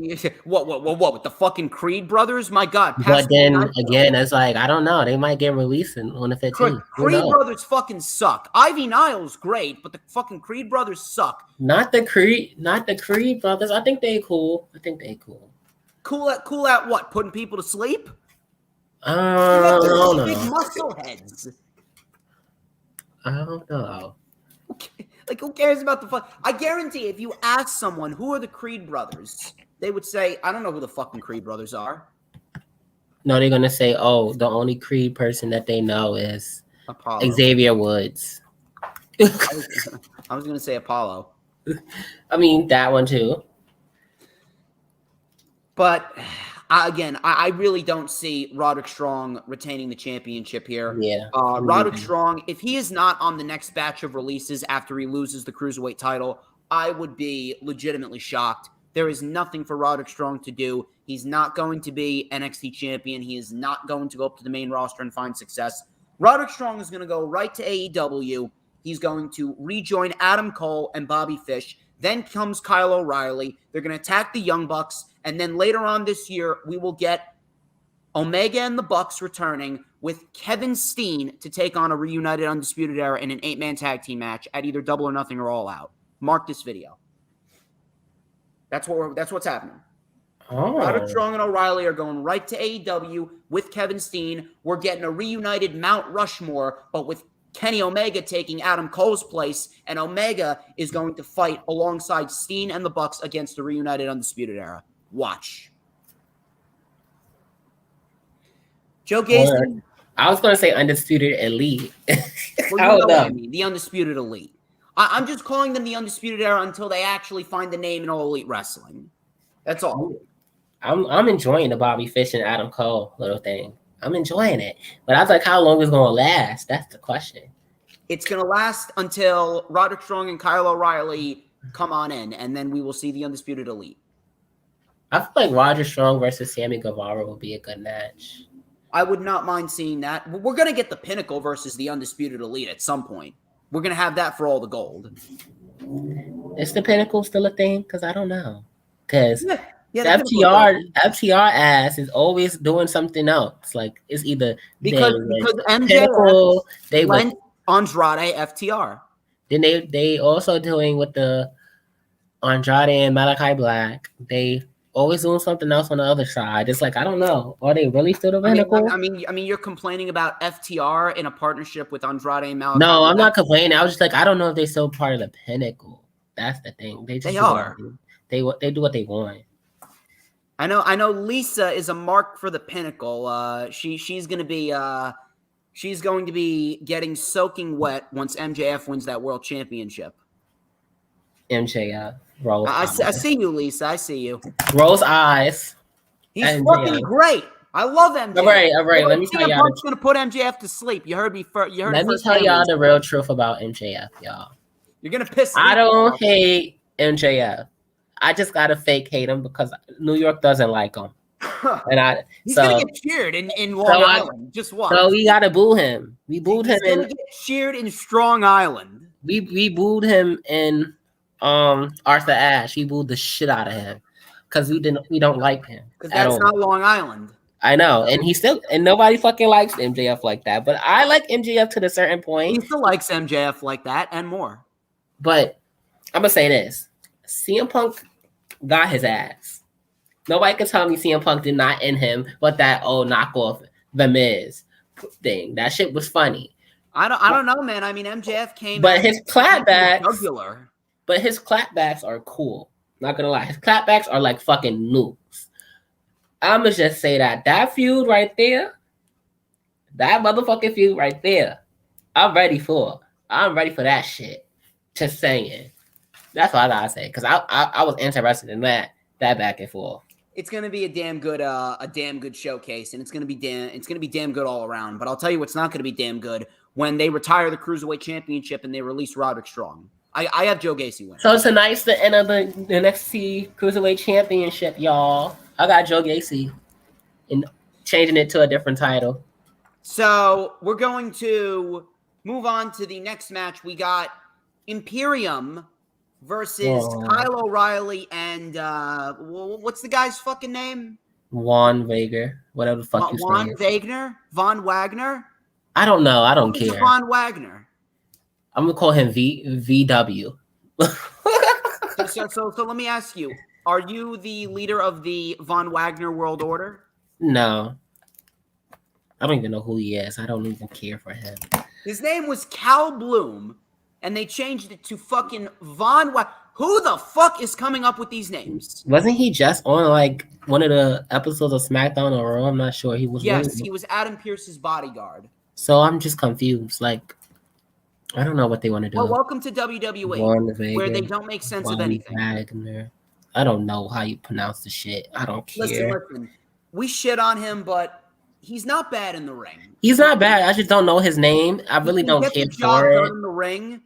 What? With the fucking Creed brothers? My God. But then again, it's like, I don't know. They might get released on the 15th. Creed brothers fucking suck. Ivy Nile's great, but the fucking Creed brothers suck. Not the Creed brothers. I think they cool. Cool at what? Putting people to sleep? I don't know. Big muscle heads. I don't know. Like, who cares about the fuck? I guarantee if you ask someone who are the Creed brothers, they would say, I don't know who the fucking Creed brothers are. No, they're gonna say, oh, the only Creed person that they know is Apollo. Xavier Woods. I was gonna say Apollo. I mean, that one too. But again, I really don't see Roderick Strong retaining the championship here. Yeah. Roderick Strong, if he is not on the next batch of releases after he loses the Cruiserweight title, I would be legitimately shocked. There is nothing for Roderick Strong to do. He's not going to be NXT champion. He is not going to go up to the main roster and find success. Roderick Strong is going to go right to AEW. He's going to rejoin Adam Cole and Bobby Fish. Then comes Kyle O'Reilly. They're going to attack the Young Bucks. And then later on this year, we will get Omega and the Bucks returning with Kevin Steen to take on a reunited Undisputed Era in an 8-man tag team match at either Double or Nothing or All Out. Mark this video. That's what's happening. Oh. Roderick Strong and O'Reilly are going right to AEW with Kevin Steen. We're getting a reunited Mount Rushmore, but with Kenny Omega taking Adam Cole's place, and Omega is going to fight alongside Steen and the Bucks against the reunited Undisputed Era. Watch. Joe Gacy. I was going to say Undisputed Elite. Well, you know what I mean, the Undisputed Elite. I'm just calling them the Undisputed Era until they actually find the name in All Elite Wrestling. That's all. I'm enjoying the Bobby Fish and Adam Cole little thing. I'm enjoying it. But I was like, how long is it going to last? That's the question. It's going to last until Roderick Strong and Kyle O'Reilly come on in, and then we will see the Undisputed Elite. I feel like Roderick Strong versus Sammy Guevara would be a good match. I would not mind seeing that. We're going to get the Pinnacle versus the Undisputed Elite at some point. We're going to have that for all the gold. Is the Pinnacle still a thing? Because I don't know. Because FTR ass is always doing something else. Like, it's either because MJF went Andrade FTR. Then they also doing with the Andrade and Malachi Black. They always doing something else on the other side. It's like, I don't know. Are they really still the Pinnacle? I mean, you're complaining about FTR in a partnership with Andrade and Malachi. No, I'm not complaining. I was just like, I don't know if they're still part of the Pinnacle. That's the thing. They are. They do what they want. I know. Lisa is a mark for the Pinnacle. She's going to be getting soaking wet once MJF wins that World Championship. MJF. Rolls I see you, Lisa. I see you. Rolls eyes. He's fucking great. I love MJF. All right. Let me tell y'all. I'm going to put MJF to sleep. You heard me first. Let me tell y'all the real truth about MJF, y'all. You're going to piss me off. I don't hate MJF. I just got to fake hate him because New York doesn't like him. And he's going to get cheered in Long Island. Just watch. So we got to boo him. We booed him. He's going to get cheered in Strong Island. We booed him in Arthur Ashe. We booed the shit out of him because we don't like him. Because that's not Long Island. I know, and nobody fucking likes MJF like that. But I like MJF to a certain point. He still likes MJF like that and more. But I'm gonna say this: CM Punk got his ass. Nobody can tell me CM Punk did not end him, but that knockoff The Miz thing. That shit was funny. I don't know, man. I mean, MJF came, but his clapbacks. But his clapbacks are cool. Not gonna lie, his clapbacks are like fucking nukes. I'ma just say that feud right there, that motherfucking feud right there, I'm ready for that shit. Just saying. That's what I gotta say. Because I was interested in that back and forth. It's gonna be a damn good showcase, and it's gonna be damn good all around. But I'll tell you what's not gonna be damn good when they retire the Cruiserweight Championship and they release Roderick Strong. I have Joe Gacy win. So tonight's the end of the NXT Cruiserweight Championship, y'all. I got Joe Gacy. and changing it to a different title. So we're going to move on to the next match. We got Imperium versus Kyle O'Reilly and what's the guy's fucking name? Von Wagner, whatever the fuck you say. Von Wagner. I don't know. I don't care. Von Wagner. I'm gonna call him VW. So let me ask you: are you the leader of the Von Wagner World Order? No. I don't even know who he is. I don't even care for him. His name was Cal Bloom, and they changed it to fucking Von Wagner. Who the fuck is coming up with these names? Wasn't he just on like one of the episodes of SmackDown or Raw? I'm not sure. He was. Yes, he was Adam Pearce's bodyguard. So I'm just confused. Like, I don't know what they want to do. Well, welcome to WWE, where they don't make sense of anything. Wagner. I don't know how you pronounce the shit. I don't care. Listen. We shit on him, but he's not bad in the ring. He's not bad. I just don't know his name. I really don't care the job for it. In the ring.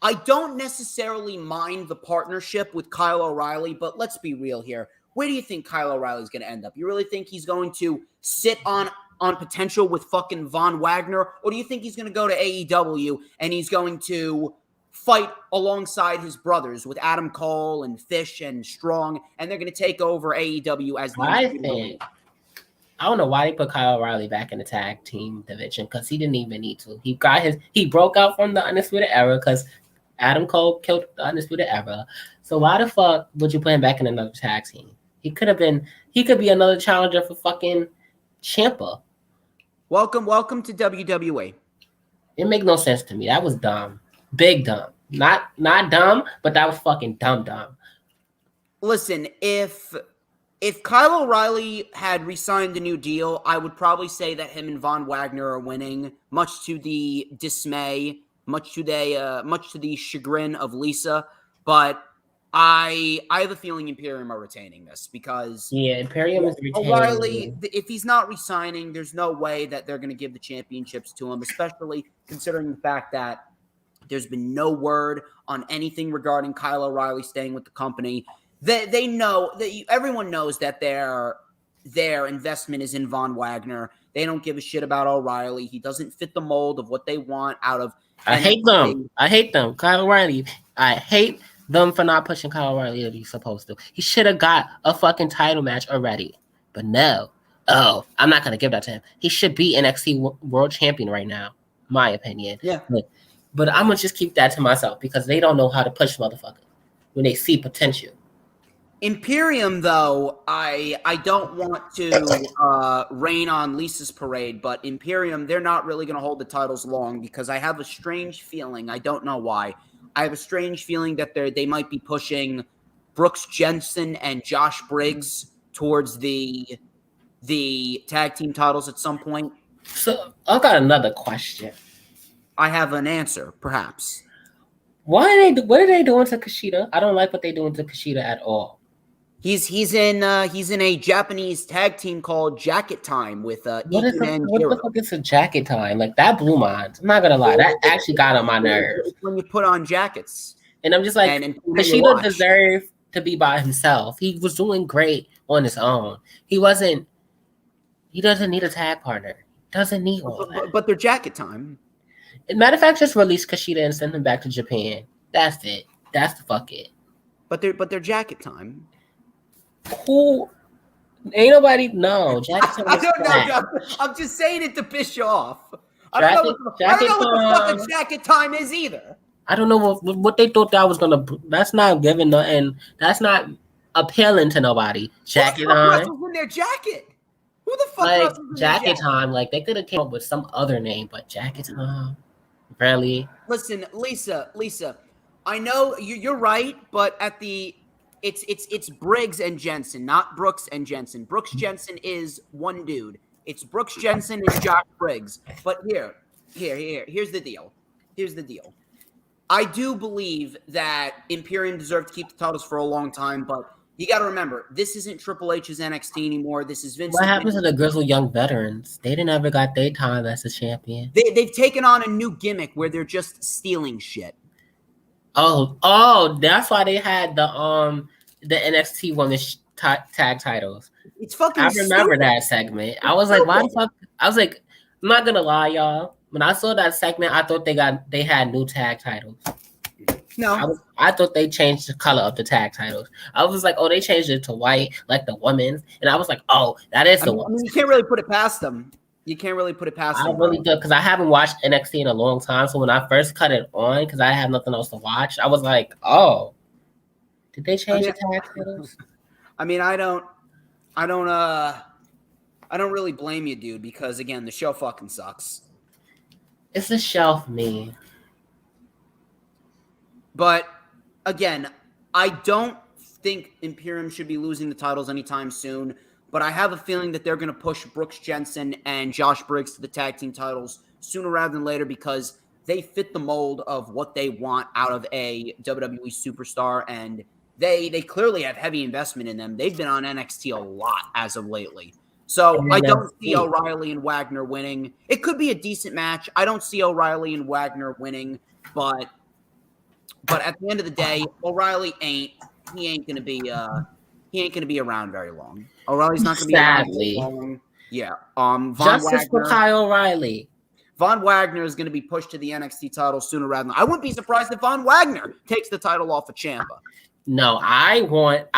I don't necessarily mind the partnership with Kyle O'Reilly, but let's be real here. Where do you think Kyle O'Reilly is going to end up? You really think he's going to sit on potential with fucking Von Wagner, or do you think he's going to go to AEW and he's going to fight alongside his brothers with Adam Cole and Fish and Strong, and they're going to take over AEW as the I don't know why they put Kyle O'Reilly back in the tag team division, because he didn't even need to. He broke out from the Undisputed Era because Adam Cole killed the Undisputed Era. So why the fuck would you put him back in another tag team? He could be another challenger for fucking Ciampa. Welcome to WWE. It make no sense to me. That was dumb. Big dumb. Not dumb, but that was fucking dumb. Listen, if Kyle O'Reilly had re-signed a new deal, I would probably say that him and Von Wagner are winning, much to the dismay, much to the chagrin of Lisa. But I have a feeling Imperium are retaining this because Imperium is retaining. O'Reilly, if he's not re-signing, there's no way that they're going to give the championships to him, especially considering the fact that there's been no word on anything regarding Kyle O'Reilly staying with the company. They know that everyone knows that their investment is in Von Wagner. They don't give a shit about O'Reilly. He doesn't fit the mold of what they want out of. I hate them. Kyle O'Reilly. I hate them for not pushing Kyle O'Reilly as he's supposed to. He should have got a fucking title match already. But no. Oh, I'm not gonna give that to him. He should be NXT World Champion right now, my opinion. Yeah. But I'm gonna just keep that to myself because they don't know how to push motherfuckers when they see potential. Imperium, though, I don't want to rain on Lisa's parade, but Imperium, they're not really going to hold the titles long because I have a strange feeling. I don't know why. I have a strange feeling that they might be pushing Brooks Jensen and Josh Briggs towards the tag team titles at some point. So I've got another question. I have an answer, perhaps. What are they doing to Kushida? I don't like what they're doing to Kushida at all. He's in a Japanese tag team called Jacket Time with What the fuck is a Jacket Time? Like that blew my mind. I'm not gonna lie, that actually got on my nerves. When you put on jackets, and I'm just like, Kushida deserved to be by himself. He was doing great on his own. He doesn't need a tag partner. Doesn't need all that. But they're Jacket Time. Matter of fact, just release Kushida and send him back to Japan. That's it. That's the fuck it. But they're Jacket Time. Who? Ain't nobody. No, Jacket Time. I don't know. I'm just saying it to piss you off. I don't know what the fuck a Jacket Time is either. I don't know what they thought that was gonna. That's not giving nothing. That's not appealing to nobody. Jacket Time. Who's in their jacket? Who the fuck? Like Jacket Time. Like they could have came up with some other name, but Jacket Time. Really? Listen, Lisa. I know you're right, but it's Briggs and Jensen, not Brooks and Jensen. Brooks Jensen is one dude. It's Brooks Jensen and Josh Briggs. But here's the deal. I do believe that Imperium deserved to keep the titles for a long time, but you got to remember, this isn't Triple H's NXT anymore. This is Vince. What happens to the grizzled young veterans? They didn't ever got their time as a champion. They've taken on a new gimmick where they're just stealing shit. Oh, that's why they had the NXT woman tag titles. It's fucking I remember stupid. that segment. I was like, why the fuck? I was like, I'm not gonna lie, y'all. When I saw that segment, I thought they had new tag titles. No. I thought they changed the color of the tag titles. I was like, oh, they changed it to white, like the women's. And I was like, oh, that is the one. I mean, you can't really put it past them. You can't really put it past them. I really do, because I haven't watched NXT in a long time. So when I first cut it on, because I have nothing else to watch, I was like, oh, did they change the tag titles? I mean, I don't really blame you, dude, because again, the show fucking sucks. It's a show for me. But again, I don't think Imperium should be losing the titles anytime soon. But I have a feeling that they're going to push Brooks Jensen and Josh Briggs to the tag team titles sooner rather than later because they fit the mold of what they want out of a WWE superstar, and they clearly have heavy investment in them. They've been on NXT a lot as of lately. So I don't see O'Reilly and Wagner winning. It could be a decent match. I don't see O'Reilly and Wagner winning, but at the end of the day, O'Reilly ain't going to be around very long. O'Reilly's not going to be around very long. Yeah. Justice for Kyle O'Reilly. Von Wagner is going to be pushed to the NXT title sooner rather than. I wouldn't be surprised if Von Wagner takes the title off of Ciampa. No, I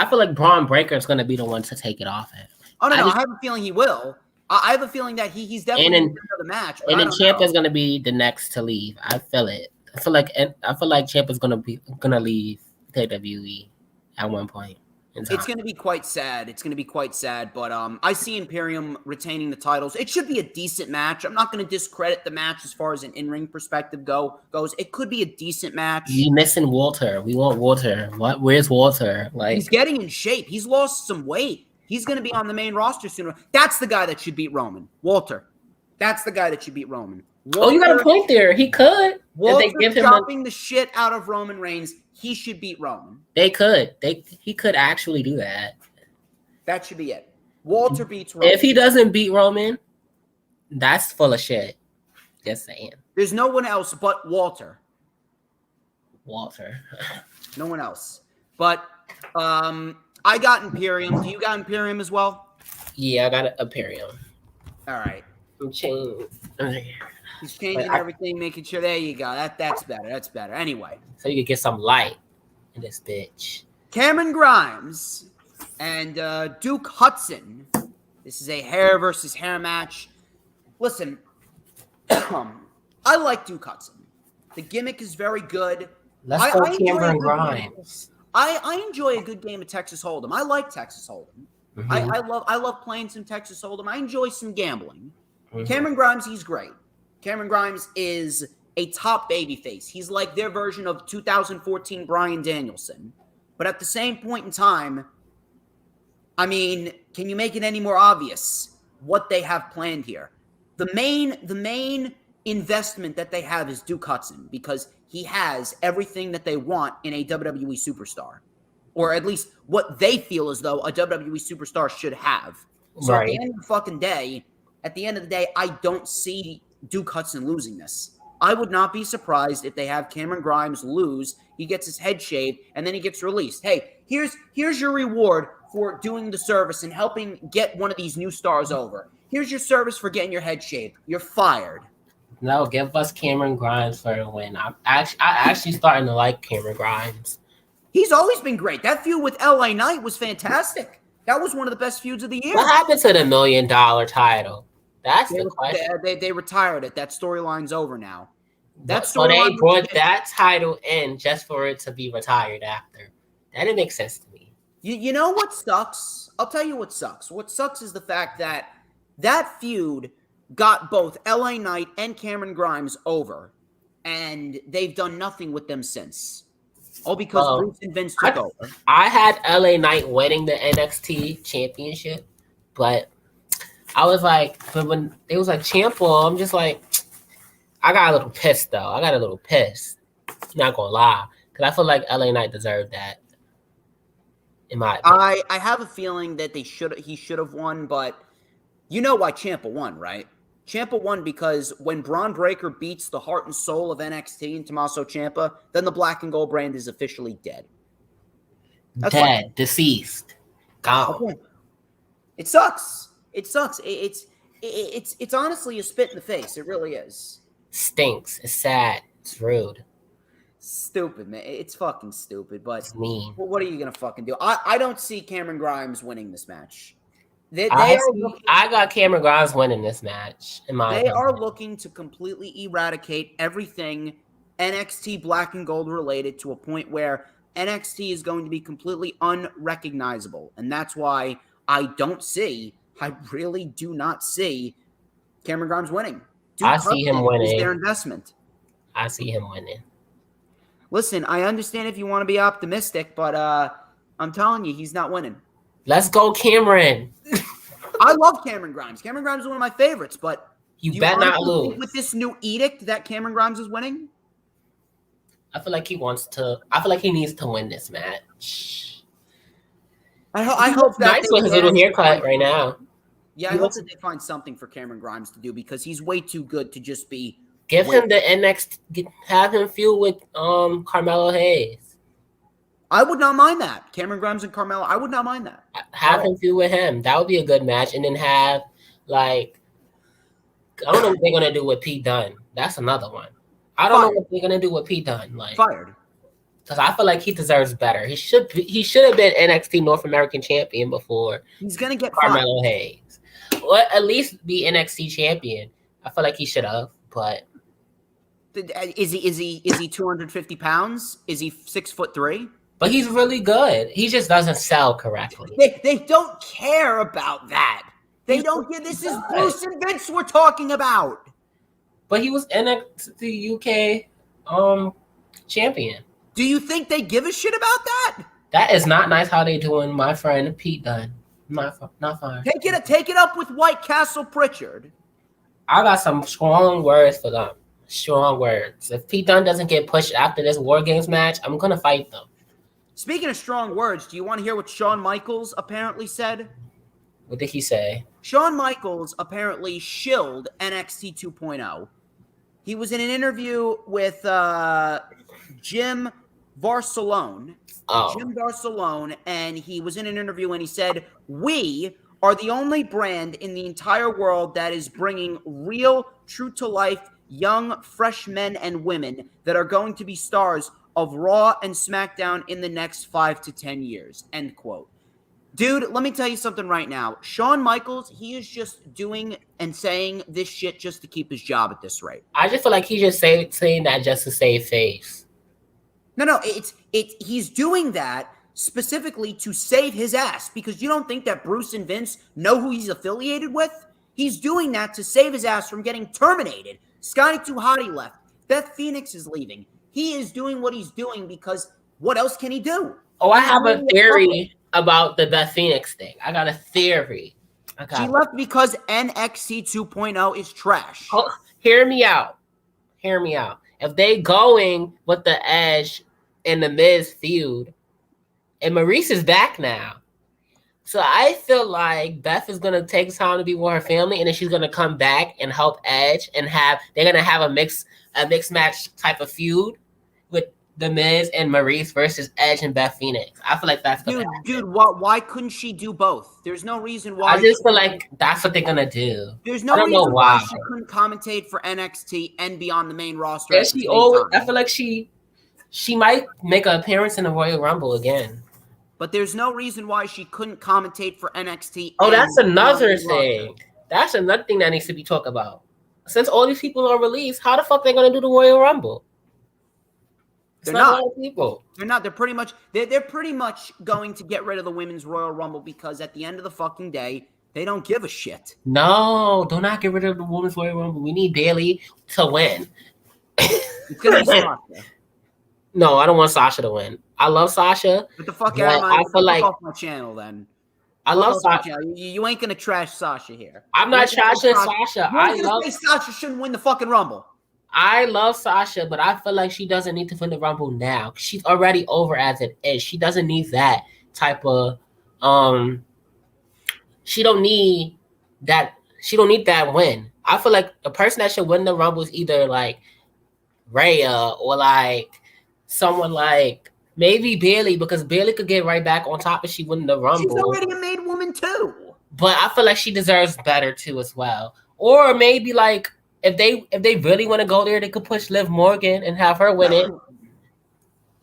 feel like Bron Breakker is going to be the one to take it off him. Oh no, I have a feeling he will. I have a feeling that he's definitely in the match. And then Ciampa's going to be the next to leave. I feel it. I feel like Ciampa's going to leave WWE at one point. It's going to be quite sad. But I see Imperium retaining the titles. It should be a decent match. I'm not going to discredit the match as far as an in-ring perspective goes. It could be a decent match. You missing Walter? We want Walter. What? Where's Walter? Like, he's getting in shape. He's lost some weight. He's going to be on the main roster sooner. That's the guy that should beat Roman. Walter. That's the guy that should beat Roman. Walter, you got a point there. He could. Walter chopping the shit out of Roman Reigns. He should beat Roman. They could. He could actually do that. That should be it. Walter beats Roman. If he doesn't beat Roman, that's full of shit. Just saying. There's no one else but Walter. No one else. But I got Imperium. Do you got Imperium as well? Yeah, I got Imperium. All right. I'm changing. He's changing everything, making sure. There you go. That's better. That's better. Anyway. So you can get some light in this bitch. Cameron Grimes and Duke Hudson. This is a hair versus hair match. Listen, I like Duke Hudson. The gimmick is very good. Let's go Cameron Grimes. I enjoy a good game of Texas Hold'em. I like Texas Hold'em. Mm-hmm. I love playing some Texas Hold'em. I enjoy some gambling. Mm-hmm. Cameron Grimes, he's great. Cameron Grimes is a top babyface. He's like their version of 2014 Bryan Danielson. But at the same point in time, I mean, can you make it any more obvious what they have planned here? The main investment that they have is Duke Hudson because he has everything that they want in a WWE superstar. Or at least what they feel as though a WWE superstar should have. So right. At the end of the day, I don't see Duke Hudson losing this. I would not be surprised if they have Cameron Grimes lose. He gets his head shaved, and then he gets released. Hey, here's your reward for doing the service and helping get one of these new stars over. Here's your service for getting your head shaved. You're fired. No, give us Cameron Grimes for a win. I actually starting to like Cameron Grimes. He's always been great. That feud with LA Knight was fantastic. That was one of the best feuds of the year. What happened to the $1 million title? That's the question. They retired it. That storyline's over now. They brought that title in just for it to be retired after. That didn't make sense to me. You know what sucks? I'll tell you what sucks. What sucks is the fact that feud got both LA Knight and Cameron Grimes over, and they've done nothing with them since. All because Bruce and Vince took over. I had LA Knight winning the NXT championship, but I was like, but when it was like Ciampa, I'm just like, I got a little pissed though. Not gonna lie, because I feel like LA Knight deserved that. In my opinion. I have a feeling that he should have won, but you know why Ciampa won, right? Ciampa won because when Bron Breakker beats the heart and soul of NXT and Tommaso Ciampa, then the black and gold brand is officially dead. Deceased. Gone. Okay. It sucks. It sucks. It's honestly a spit in the face. It really is. Stinks. It's sad. It's rude. Stupid, man. It's fucking stupid. But it's mean. What are you gonna fucking do? I don't see Cameron Grimes winning this match. I got Cameron Grimes winning this match. They are looking to completely eradicate everything NXT Black and Gold related to a point where NXT is going to be completely unrecognizable, and that's why I really do not see Cameron Grimes winning. I see him winning. Is their investment. I see him winning. Listen, I understand if you want to be optimistic, but I'm telling you, he's not winning. Let's go, Cameron. I love Cameron Grimes. Cameron Grimes is one of my favorites, but you better not lose. With this new edict that Cameron Grimes is winning? I feel like he needs to win this match. I hope that nice with his little haircut right now. Yeah, I hope that they find something for Cameron Grimes to do because he's way too good to just be. Give him the NXT. Have him feud with Carmelo Hayes. I would not mind that. Cameron Grimes and Carmelo. I would not mind that. Have him feud with him. That would be a good match. And then have I don't know what they're gonna do with Pete Dunne. That's another one. I don't know what they're gonna do with Pete Dunne. Fired. Because I feel like he deserves better. He should have been NXT North American champion before. He's gonna get Carmelo Hayes. Or at least be NXT champion. I feel like he should have, but is he 250 pounds? Is he 6'3"? But he's really good. He just doesn't sell correctly. They don't care about that. They don't care. This is Bruce and Vince we're talking about. But he was NXT UK champion. Do you think they give a shit about that? That is not nice how they doing my friend Pete Dunne. Not fine. Take it up with White Castle Pritchard. I got some strong words for them. Strong words. If Pete Dunne doesn't get pushed after this War Games match, I'm gonna fight them. Speaking of strong words, do you want to hear what Shawn Michaels apparently said? What did he say? Shawn Michaels apparently shilled NXT 2.0. He was in an interview with Jim Barcelone. Jim Barcelone, and he was in an interview and he said, "We are the only brand in the entire world that is bringing real, true-to-life, young, fresh men and women that are going to be stars of Raw and SmackDown in the next 5 to 10 years." End quote. Dude, let me tell you something right now. Shawn Michaels, he is just doing and saying this shit just to keep his job at this rate. I just feel like he's just saying that just to save face. No, he's doing that specifically to save his ass because you don't think that Bruce and Vince know who he's affiliated with? He's doing that to save his ass from getting terminated. Scotty 2 Hotty left. Beth Phoenix is leaving. He is doing what he's doing because what else can he do? Oh, I have a theory about the Beth Phoenix thing. I got a theory. She left because NXT 2.0 is trash. Oh, hear me out. If they going with the Edge and the Miz feud, and Maurice is back now, so I feel like Beth is gonna take time to be with her family, and then she's gonna come back and help Edge, and they're gonna have a mixed match type of feud with the Miz and Maurice versus Edge and Beth Phoenix. I feel like that's gonna happen. Dude, why couldn't she do both? There's no reason why. I just feel like that's what they're gonna do. There's no reason why she couldn't commentate for NXT and be on the main roster. Yeah, I feel like she might make an appearance in the Royal Rumble again. But there's no reason why she couldn't commentate for NXT. Oh, that's another thing. That's another thing that needs to be talked about. Since all these people are released, how the fuck they gonna do the Royal Rumble? They're not. People. They're not. They're pretty much going to get rid of the Women's Royal Rumble because at the end of the fucking day, they don't give a shit. No, do not get rid of the Women's Royal Rumble. We need Bayley to win. It's gonna be Sasha. No, I don't want Sasha to win. I love Sasha. But the fuck out of my, off my channel then. I love Sasha. You ain't gonna trash Sasha here. I'm not trashing Sasha. I love Sasha shouldn't win the fucking Rumble. I love Sasha, but I feel like she doesn't need to win the Rumble now. She's already over as it is. She doesn't need that type of she don't need that win. I feel like the person that should win the Rumble is either like Rhea or like someone like Maybe Bailey, because Bailey could get right back on top if she won the Rumble. She's already a made woman too. But I feel like she deserves better too as well. Or maybe like if they really want to go there, they could push Liv Morgan and have her win it.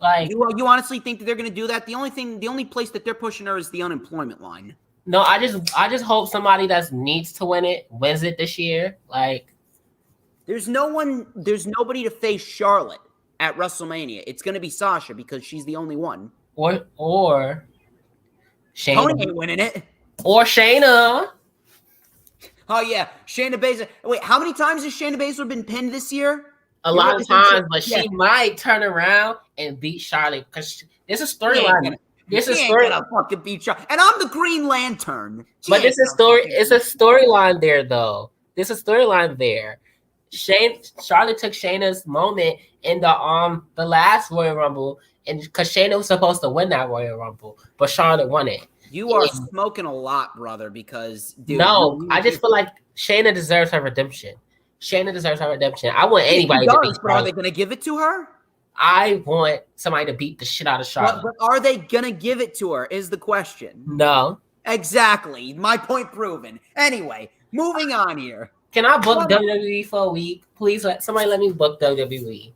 Like you honestly think that they're going to do that? The only place that they're pushing her is the unemployment line. No, I just hope somebody that needs to win it wins it this year. Like there's nobody to face Charlotte at WrestleMania. It's going to be Sasha because she's the only one. Or Shayna. Tony ain't winning it. Or Shayna. Oh yeah, Shayna Baszler. Wait, how many times has Shayna Baszler been pinned this year? A lot of times, but she might turn around and beat Charlotte because there's a storyline. There's a story. Gonna fucking beat Charlotte, and I'm the Green Lantern. But it's a story. It's a storyline there, though. There's a storyline there. Charlotte took Shayna's moment in the last Royal Rumble, and because Shayna was supposed to win that Royal Rumble, but Charlotte won it. You are smoking a lot, brother, because dude, I just feel like Shayna deserves her redemption. Shayna deserves her redemption. I want anybody to beat her. But are they going to give it to her? I want somebody to beat the shit out of Charlotte. But are they going to give it to her is the question. No. Exactly. My point proven. Anyway, moving on here. Can I book WWE for a week? Please somebody let me book WWE.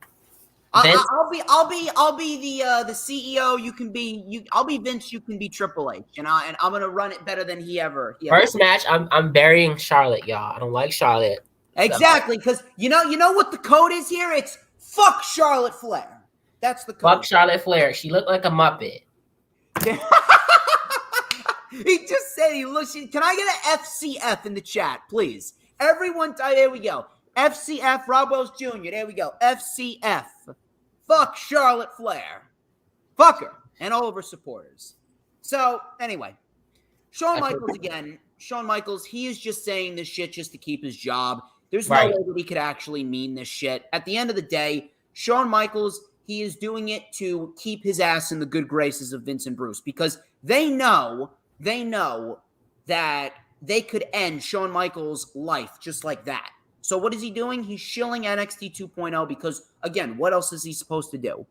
I'll be the CEO. You can be I'll be Vince. You can be Triple H, and I'm gonna run it better than he ever. First match, I'm burying Charlotte, y'all. I don't like Charlotte. Exactly, because you know what the code is here. It's fuck Charlotte Flair. That's the code. Fuck Charlotte Flair. She looked like a Muppet. He just said he looks. Can I get an FCF in the chat, please? Everyone, there we go. FCF, Rob Wells Jr. There we go. FCF. Fuck Charlotte Flair. Fuck her. And all of her supporters. So, anyway. Shawn Michaels again. Shawn Michaels, he is just saying this shit just to keep his job. There's no way that he could actually mean this shit. At the end of the day, Shawn Michaels, he is doing it to keep his ass in the good graces of Vince and Bruce because they know that they could end Shawn Michaels' life just like that. So what is he doing? He's shilling NXT 2.0 because, again, what else is he supposed to do?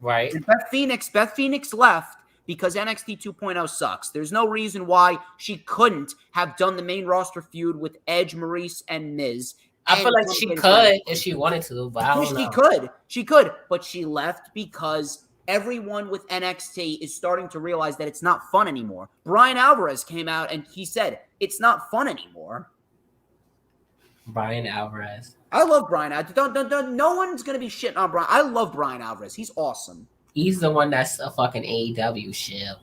Right. And Beth Phoenix left because NXT 2.0 sucks. There's no reason why she couldn't have done the main roster feud with Edge, Maurice, and Miz. I feel like she could if she wanted to, but I don't know. She could, but she left because everyone with NXT is starting to realize that it's not fun anymore. Bryan Alvarez came out and he said, it's not fun anymore. Bryan Alvarez. I love Bryan. No one's going to be shitting on Bryan. I love Bryan Alvarez. He's awesome. He's the one that's a fucking AEW shit.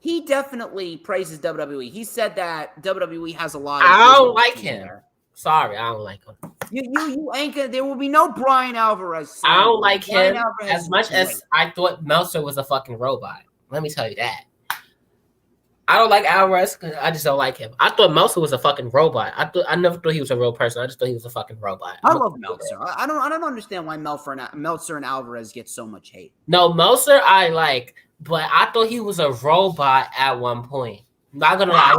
He definitely praises WWE. He said that WWE has a lot of... I don't like him. There. Sorry, I don't like him. You ain't gonna... There will be no Bryan Alvarez. I don't like him as much as I thought Meltzer was a fucking robot. Let me tell you that. I don't like Alvarez because I just don't like him. I thought Meltzer was a fucking robot. I never thought he was a real person. I just thought he was a fucking robot. I love Meltzer. I don't understand why Meltzer and Alvarez get so much hate. No, Meltzer I like, but I thought he was a robot at one point. Not gonna lie,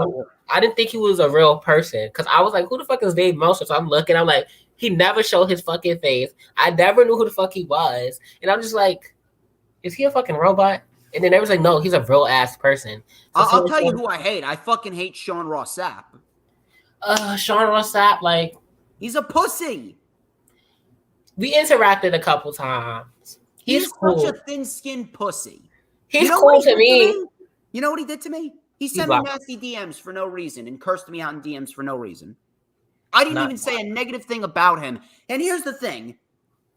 I didn't think he was a real person because I was like, who the fuck is Dave Meltzer? So I'm looking, I'm like, he never showed his fucking face. I never knew who the fuck he was, and I'm just like, is he a fucking robot? And then they was like, no, he's a real ass person. So I'll tell you who I hate. I fucking hate Sean Ross Sapp. Sean Ross Sapp, like, he's a pussy. We interacted a couple times. He's cool. Such a thin-skinned pussy. He's cool to me. You know what he did to me? He sent me nasty DMs for no reason and cursed me out in DMs for no reason. I didn't even say a negative thing about him. And here's the thing.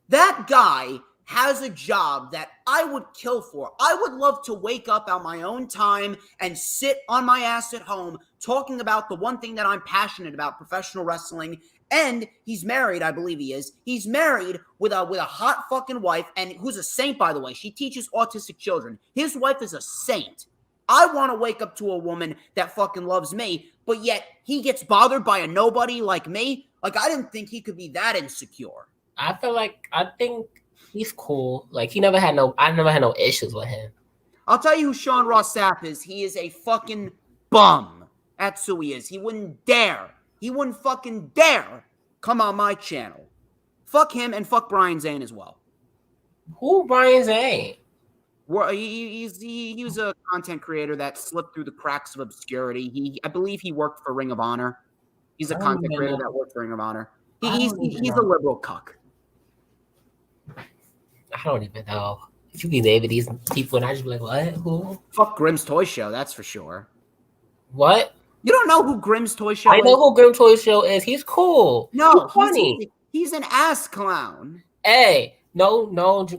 That guy has a job that I would kill for. I would love to wake up on my own time and sit on my ass at home talking about the one thing that I'm passionate about, professional wrestling. And he's married, I believe he is. He's married with a hot fucking wife, and who's a saint, by the way. She teaches autistic children. His wife is a saint. I want to wake up to a woman that fucking loves me, but yet he gets bothered by a nobody like me. Like, I didn't think he could be that insecure. I think he's cool. Like, I never had no issues with him. I'll tell you who Sean Ross Sapp is. He is a fucking bum. That's who he is. He wouldn't fucking dare come on my channel. Fuck him and fuck Brian Zane as well. Who Brian Zane? Well, he was a content creator that slipped through the cracks of obscurity. I believe he worked for Ring of Honor. He's a content creator that worked for Ring of Honor. He's a liberal cuck. I don't even know. If you be naming these people, and I just be like, what? Who? Fuck Grimm's Toy Show, that's for sure. What? You don't know who Grimm's Toy Show is? I know who Grimm's Toy Show is. He's cool. No, he's funny. He's an ass clown. Hey, no,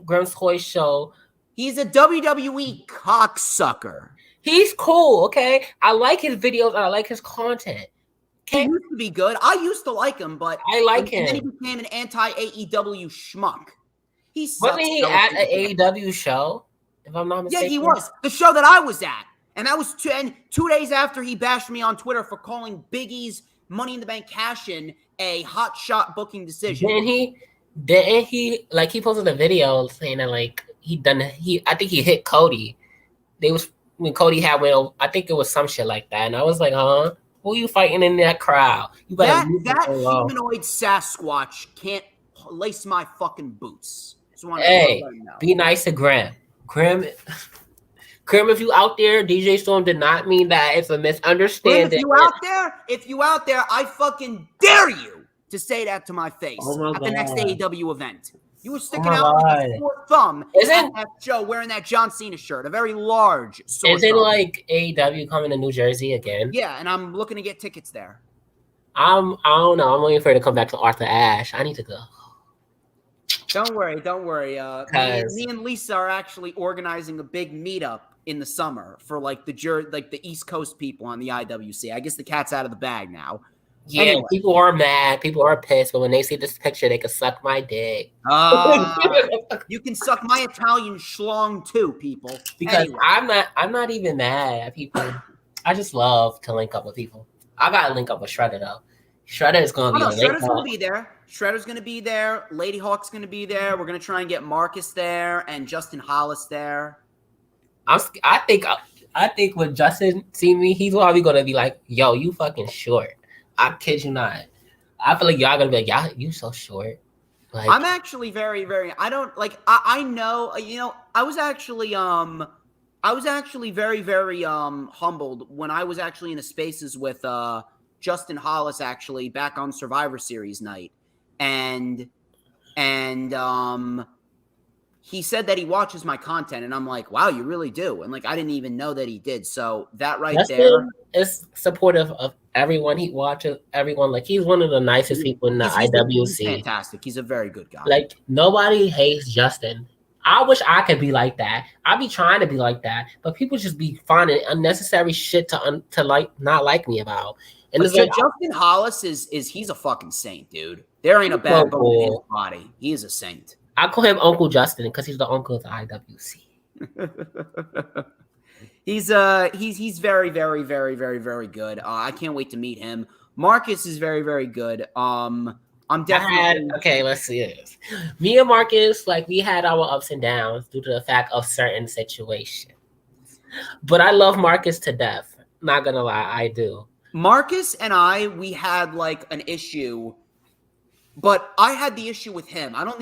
Grimm's Toy Show. He's a WWE cocksucker. He's cool, okay? I like his videos and I like his content. Okay? He used to be good. I used to like him, but I like him. And then he became an anti-AEW schmuck. He sucks. Wasn't he at an AEW show? If I'm not mistaken. Yeah, he was. The show that I was at. And that was 2 days after he bashed me on Twitter for calling Big E's Money in the Bank cash-in a hot shot booking decision. Didn't he like he posted a video saying that like I think he hit Cody. When Cody had went, I think it was some shit like that. And I was like, huh? Who are you fighting in that crowd? You better that humanoid Sasquatch can't lace my fucking boots. Hey, be nice to Grim. Grim, if you out there, DJ Storm did not mean that. It's a misunderstanding. Grim, if you out there, I fucking dare you to say that to my face at the next AEW event. You were sticking out like a sore thumb at that show wearing that John Cena shirt, a very large sore thumb. Isn't like AEW coming to New Jersey again? Yeah, and I'm looking to get tickets there. I don't know. I'm waiting for her to come back to Arthur Ashe. I need to go. Don't worry. Me and Lisa are actually organizing a big meetup in the summer for like the East Coast people on the IWC. I guess the cat's out of the bag now. Yeah, anyway. People are mad. People are pissed. But when they see this picture, they can suck my dick. You can suck my Italian schlong too, people. Because anyway. I'm not even mad at people. I just love to link up with people. I gotta link up with Shredder though. Shredder is gonna be on Shredder's gonna be there. Shredder's gonna be there. Lady Hawk's gonna be there. We're gonna try and get Marcus there and Justin Hollis there. I think when Justin see me, he's probably gonna be like, "Yo, you fucking short." I kid you not. I feel like y'all gonna be like, "Y'all, you so short." Like, I'm actually very, very. I don't like. I know. I was actually very, very humbled when I was actually in the spaces with Justin Hollis actually back on Survivor Series night, and he said that he watches my content, and I'm like, wow, you really do, and like I didn't even know that he did. So that there is supportive of everyone. He watches everyone. Like he's one of the nicest people in the IWC. He's fantastic. He's a very good guy. Like nobody hates Justin. I wish I could be like that. I be trying to be like that, but people just be finding unnecessary shit to not like me about. And it's like, Justin Hollis is he's a fucking saint, dude. There ain't a bad bone in his body. He is a saint. I call him Uncle Justin because he's the uncle of the IWC. He's very, very, very, very, very good. I can't wait to meet him. Marcus is very, very good. I'm definitely okay. Let's see this. Me and Marcus, like we had our ups and downs due to the fact of certain situations. But I love Marcus to death. Not gonna lie, I do. Marcus and we had like an issue. But I had the issue with him. I don't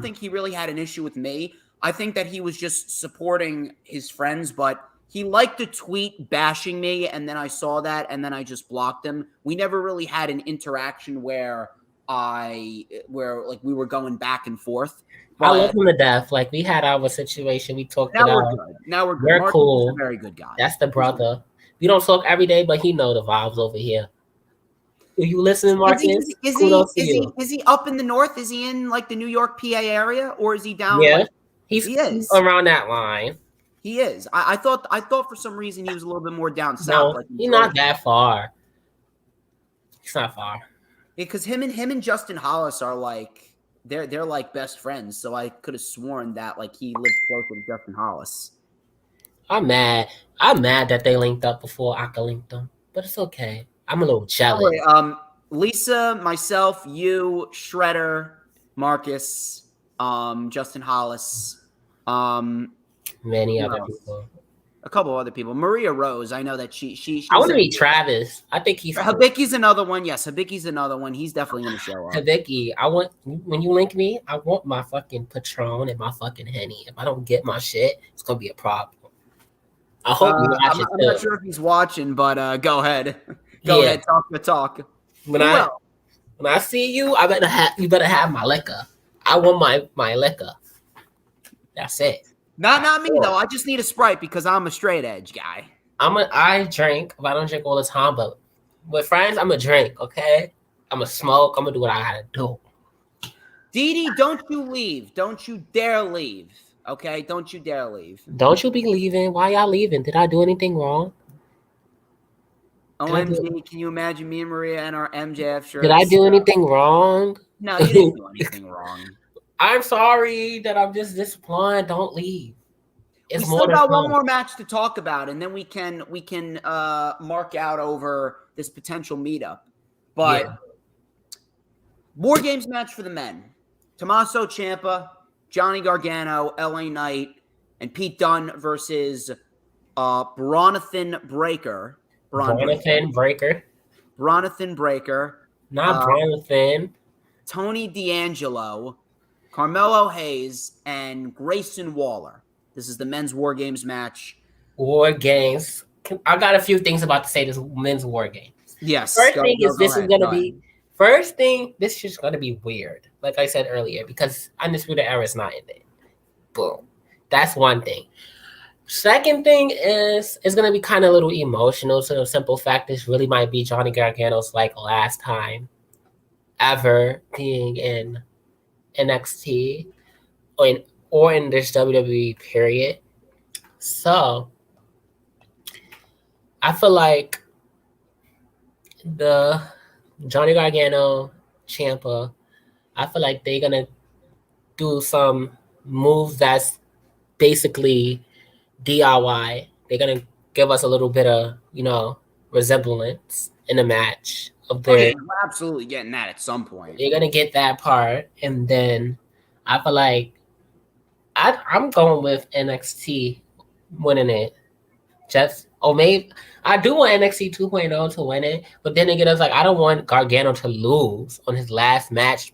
think he really had an issue with me. I think that he was just supporting his friends, but he liked to tweet bashing me, and then I saw that, and then I just blocked him. We never really had an interaction where we were going back and forth. I love him to death. Like we had our situation. We talked about. Now we're good. We're Marcus cool. is a very good guy. That's the brother. We don't talk every day, but he know the vibes over here. Are you listening, Marcus? Is he up in the north? Is he in like the New York, PA area, or is he down? Yeah, like, he is around that line. He is. I thought for some reason he was a little bit more down south. No, like he's not that far. He's not far. Because him and Justin Hollis are like they're like best friends. So I could have sworn that like he lived close with Justin Hollis. I'm mad that they linked up before I could link them, but it's okay. I'm a little jealous. Lisa, myself, you, Shredder, Marcus, Justin Hollis, many other people. a couple other people. Maria Rose, I know that she I want to meet Travis. I think he's Hibicki's another one. Yes, Hibicki's another one. He's definitely going to show up. Hibicki, when you link me, I want my fucking Patron and my fucking Henny. If I don't get my shit, it's going to be a problem. I hope you watch it. I'm not sure if he's watching, but go ahead. Go ahead, talk the talk. When I see you, you better have my liquor. I want my liquor. That's it. Not me though. I just need a Sprite because I'm a straight edge guy. I drink, but I don't drink all the time. But with friends, I'm a drink. Okay, I'm a smoke. I'm gonna do what I gotta do. Didi, don't you leave. Don't you dare leave. Okay, don't you dare leave. Don't you be leaving. Why y'all leaving? Did I do anything wrong? OMG, can you imagine me and Maria in our MJF shirts? Did I do anything wrong? No, you didn't do anything wrong. I'm sorry that I'm just disappointed. Don't leave. We still got one more match to talk about, and then we can mark out over this potential meetup. But War Games match for the men. Tommaso Ciampa, Johnny Gargano, LA Knight, and Pete Dunne versus Bronathan Breakker. Bronathan Breakker. Not Bronathan. Tony D'Angelo, Carmelo Hayes, and Grayson Waller. This is the men's War Games match. War Games. I got a few things about to say this men's War Games. Yes. This is just gonna be weird. Like I said earlier, because Undisputed Era is not in it. Boom. That's one thing. Second thing is it's gonna be kind of a little emotional. So the simple fact this really might be Johnny Gargano's like last time ever being in NXT or in this WWE period. So I feel like the Johnny Gargano, Ciampa, I feel like they're gonna do some moves that's basically DIY. They're gonna give us a little bit of, resemblance in the match of their. We're absolutely getting that at some point. You're gonna get that part, and then I feel like I'm going with NXT winning it. Maybe I do want NXT 2.0 to win it, but then again, it's like I don't want Gargano to lose on his last match,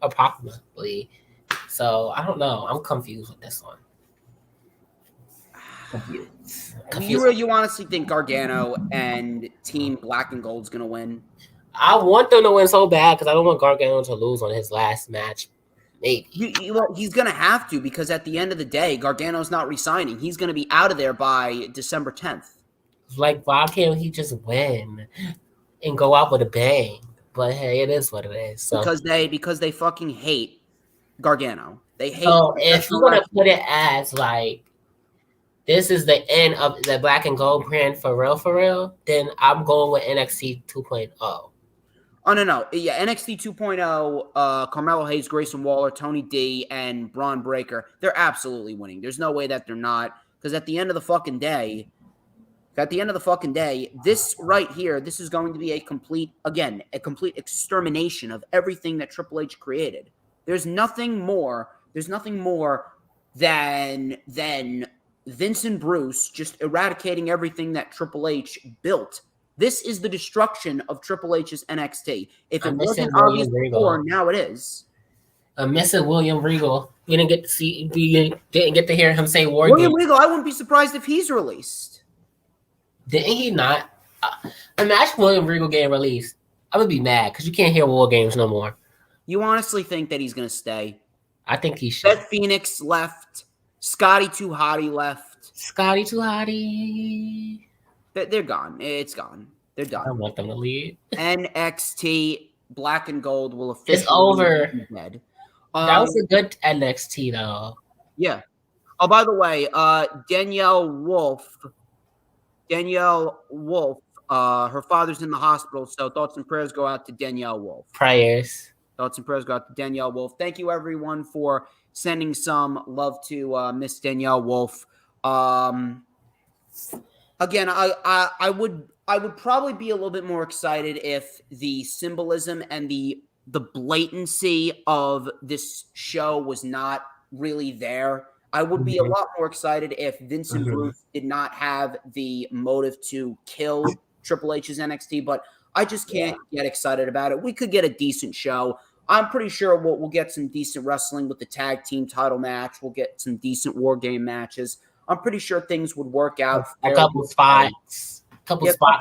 approximately. So I don't know. I'm confused with this one. You honestly think Gargano and Team Black and Gold's gonna win? I want them to win so bad because I don't want Gargano to lose on his last match. Maybe. He's going to have to because at the end of the day, Gargano's not resigning. He's going to be out of there by December 10th. Like, why can't he just win and go out with a bang? But hey, it is what it is. So. Because they fucking hate Gargano. They hate. So if you want to put it as like this is the end of the Black and Gold brand for real, then I'm going with NXT 2.0. Oh, no. Yeah, NXT 2.0, Carmelo Hayes, Grayson Waller, Tony D, and Bron Breakker, they're absolutely winning. There's no way that they're not. Because at the end of the fucking day, this right here, this is going to be a complete extermination of everything that Triple H created. There's nothing more than Vince and Bruce just eradicating everything that Triple H built. This is the destruction of Triple H's NXT. If it wasn't obvious before, now it is. I'm missing William Regal. We didn't get to hear him say War William Regal, I wouldn't be surprised if he's released. Didn't he not? Imagine William Regal getting released. I would be mad because you can't hear War Games no more. You honestly think that he's going to stay? I think he should. Beth Phoenix left. Scotty 2 Hotty left. Scotty 2 Hotty. They're gone. It's gone. They're done. I want them to leave. NXT Black and Gold will officially it's over. Be dead. That was a good NXT though. Yeah. Oh, by the way, Danielle Wolf, her father's in the hospital, so thoughts and prayers go out to Danielle Wolf. Prayers. Thoughts and prayers go out to Danielle Wolf. Thank you, everyone, for sending some love to Miss Danielle Wolf. Again, I would probably be a little bit more excited if the symbolism and the blatancy of this show was not really there. I would be a lot more excited if Vince and Bruce did not have the motive to kill Triple H's NXT, but I just can't get excited about it. We could get a decent show. I'm pretty sure we'll get some decent wrestling with the tag team title match. We'll get some decent War Game matches. I'm pretty sure things would work out. A couple spots.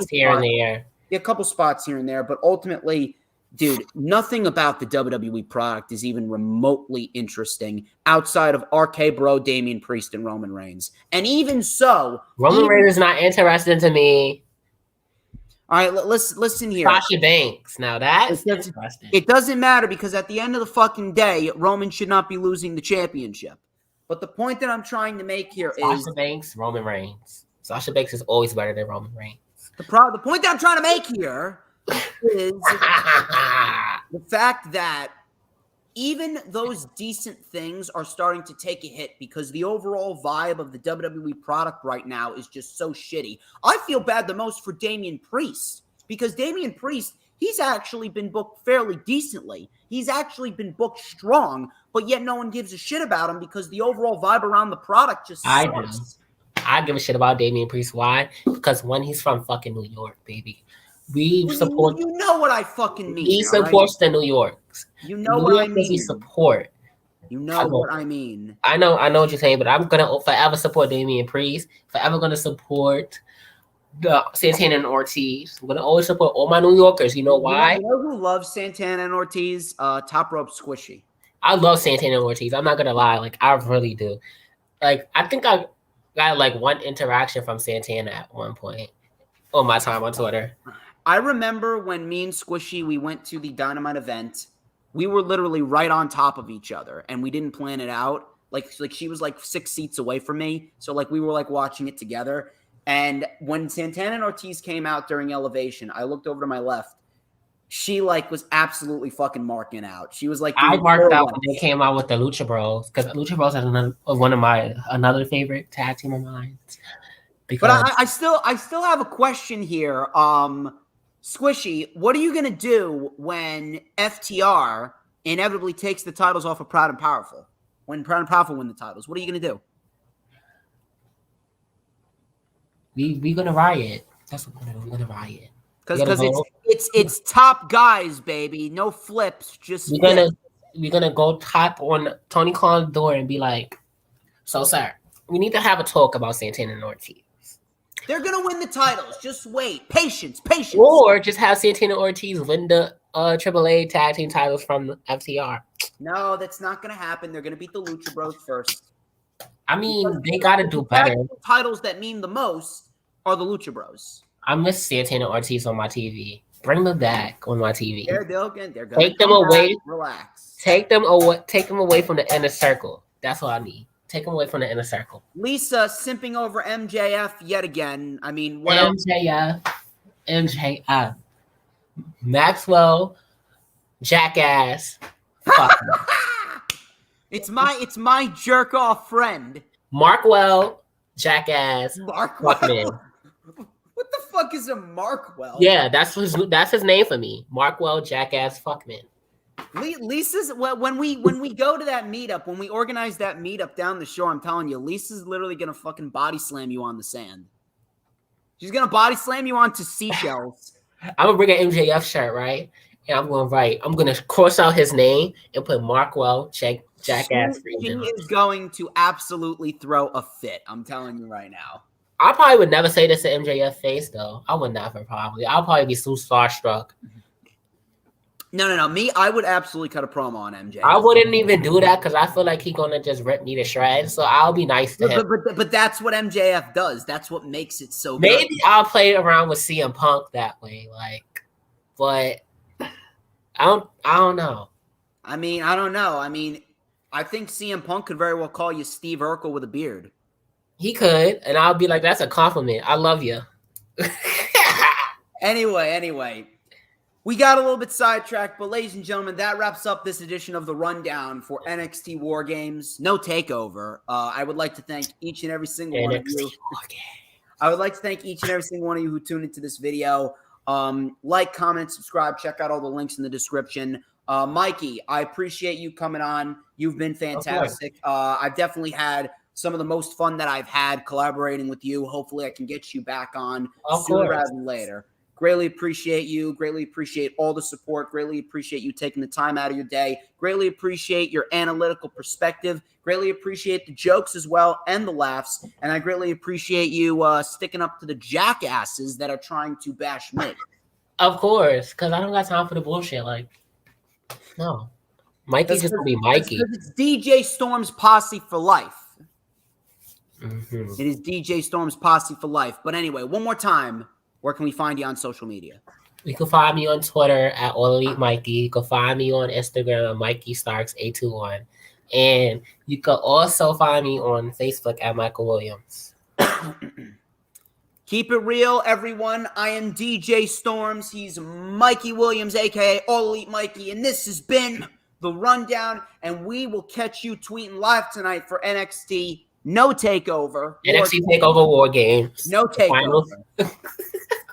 Here and there. Yeah, a couple spots here and there, but ultimately, dude, nothing about the WWE product is even remotely interesting outside of RK Bro, Damian Priest, and Roman Reigns. And even so, Roman Reigns is not interesting to me. All right, listen here. Sasha Banks. Now that's interesting. It doesn't matter because at the end of the fucking day, Roman should not be losing the championship. But the point that I'm trying to make here is Sasha Banks, Roman Reigns. Sasha Banks is always better than Roman Reigns. The point that I'm trying to make here is the fact that even those decent things are starting to take a hit because the overall vibe of the WWE product right now is just so shitty. I feel bad the most for Damian Priest because Damian Priest, he's actually been booked fairly decently. He's actually been booked strong, but yet no one gives a shit about him because the overall vibe around the product just sucks. I give a shit about Damian Priest. Why? Because when he's from fucking New York, baby. We support. You know what I fucking mean. He supports the New Yorks. You know what I mean. We support. You know what I mean. I know what you're saying, but I'm gonna forever support Damian Priest. Forever gonna support the Santana and Ortiz. I'm gonna always support all my New Yorkers. You know why? You know who loves Santana and Ortiz? Top Rope Squishy. I love Santana and Ortiz. I'm not gonna lie. Like I really do. Like I think I got like one interaction from Santana at one point on my time on Twitter. I remember when me and Squishy, we went to the Dynamite event. We were literally right on top of each other, and we didn't plan it out. Like she was like 6 seats away from me, so like we were like watching it together. And when Santana and Ortiz came out during Elevation, I looked over to my left. She like was absolutely fucking marking out. She was like, I marked out when they came out with the Lucha Bros because Lucha Bros is another favorite tag team of mine. But I still have a question here. Squishy, what are you gonna do when FTR inevitably takes the titles off of Proud and Powerful? When Proud and Powerful win the titles, what are you gonna do? We gonna riot. That's what we're gonna do. We're gonna riot. Because it's top guys, baby. No flips. Just we're gonna go tap on Tony Khan's door and be like, "So, sir, we need to have a talk about Santana and Ortiz." They're gonna win the titles. Just wait. Patience. Or just have Santana and Ortiz win the AAA tag team titles from the FTR. No, that's not gonna happen. They're gonna beat the Lucha Bros first. I mean, they gotta do better. Titles that mean the most are the Lucha Bros. I miss Santana and Ortiz on my TV. Bring them back on my TV. They're gonna take them away. Relax. Take them away from the inner circle. That's what I need. Take them away from the inner circle. Lisa simping over MJF yet again. I mean, what MJF. Maxwell, jackass. Fuck. It's my jerk off friend. Markwell, jackass. Markwell. What the fuck is a Markwell? Yeah, that's his name for me. Markwell, jackass, fuckman. Lisa's when we go to that meetup, when we organize that meetup down the shore, I'm telling you, Lisa's literally gonna fucking body slam you on the sand. She's gonna body slam you onto seashells. I'm gonna bring an MJF shirt, right? And I'm gonna cross out his name and put Markwell, jackass. She is going to absolutely throw a fit. I'm telling you right now. I probably would never say this to MJF face though. I would never probably. I'll probably be so starstruck. No. Me, I would absolutely cut a promo on MJ. I wouldn't even do that because I feel like he's gonna just rip me to shreds. So I'll be nice to him. But that's what MJF does. That's what makes it so good. Maybe I'll play around with CM Punk that way, but I don't know. I mean, I don't know. I mean, I think CM Punk could very well call you Steve Urkel with a beard. He could, and I'll be like, that's a compliment. I love you. Anyway. We got a little bit sidetracked, but ladies and gentlemen, that wraps up this edition of the Rundown for NXT War Games. No takeover. I would like to thank each and every single one of you. I would like to thank each and every single one of you who tuned into this video. Like, comment, subscribe, check out all the links in the description. Mikey, I appreciate you coming on. You've been fantastic. I've definitely had some of the most fun that I've had collaborating with you. Hopefully I can get you back on Of sooner course. rather than later. Greatly appreciate you. Greatly appreciate all the support. Greatly appreciate you taking the time out of your day. Greatly appreciate your analytical perspective. Greatly appreciate the jokes as well and the laughs. And I greatly appreciate you sticking up to the jackasses that are trying to bash me. Of course, because I don't got time for the bullshit. Like, no. Mikey's just going to be Mikey. It's DJ Storm's posse for life. Mm-hmm. It is DJ Storm's posse for life. But anyway, one more time. Where can we find you on social media? You can find me on Twitter at All Elite Mikey. You can find me on Instagram at Mikey Starks 821. And you can also find me on Facebook at Michael Williams. Keep it real, everyone. I am DJ Storms. He's Mikey Williams, aka All Elite Mikey, and this has been The Rundown. And we will catch you tweeting live tonight for NXT No Takeover. NXT Takeover War Games. No Takeover.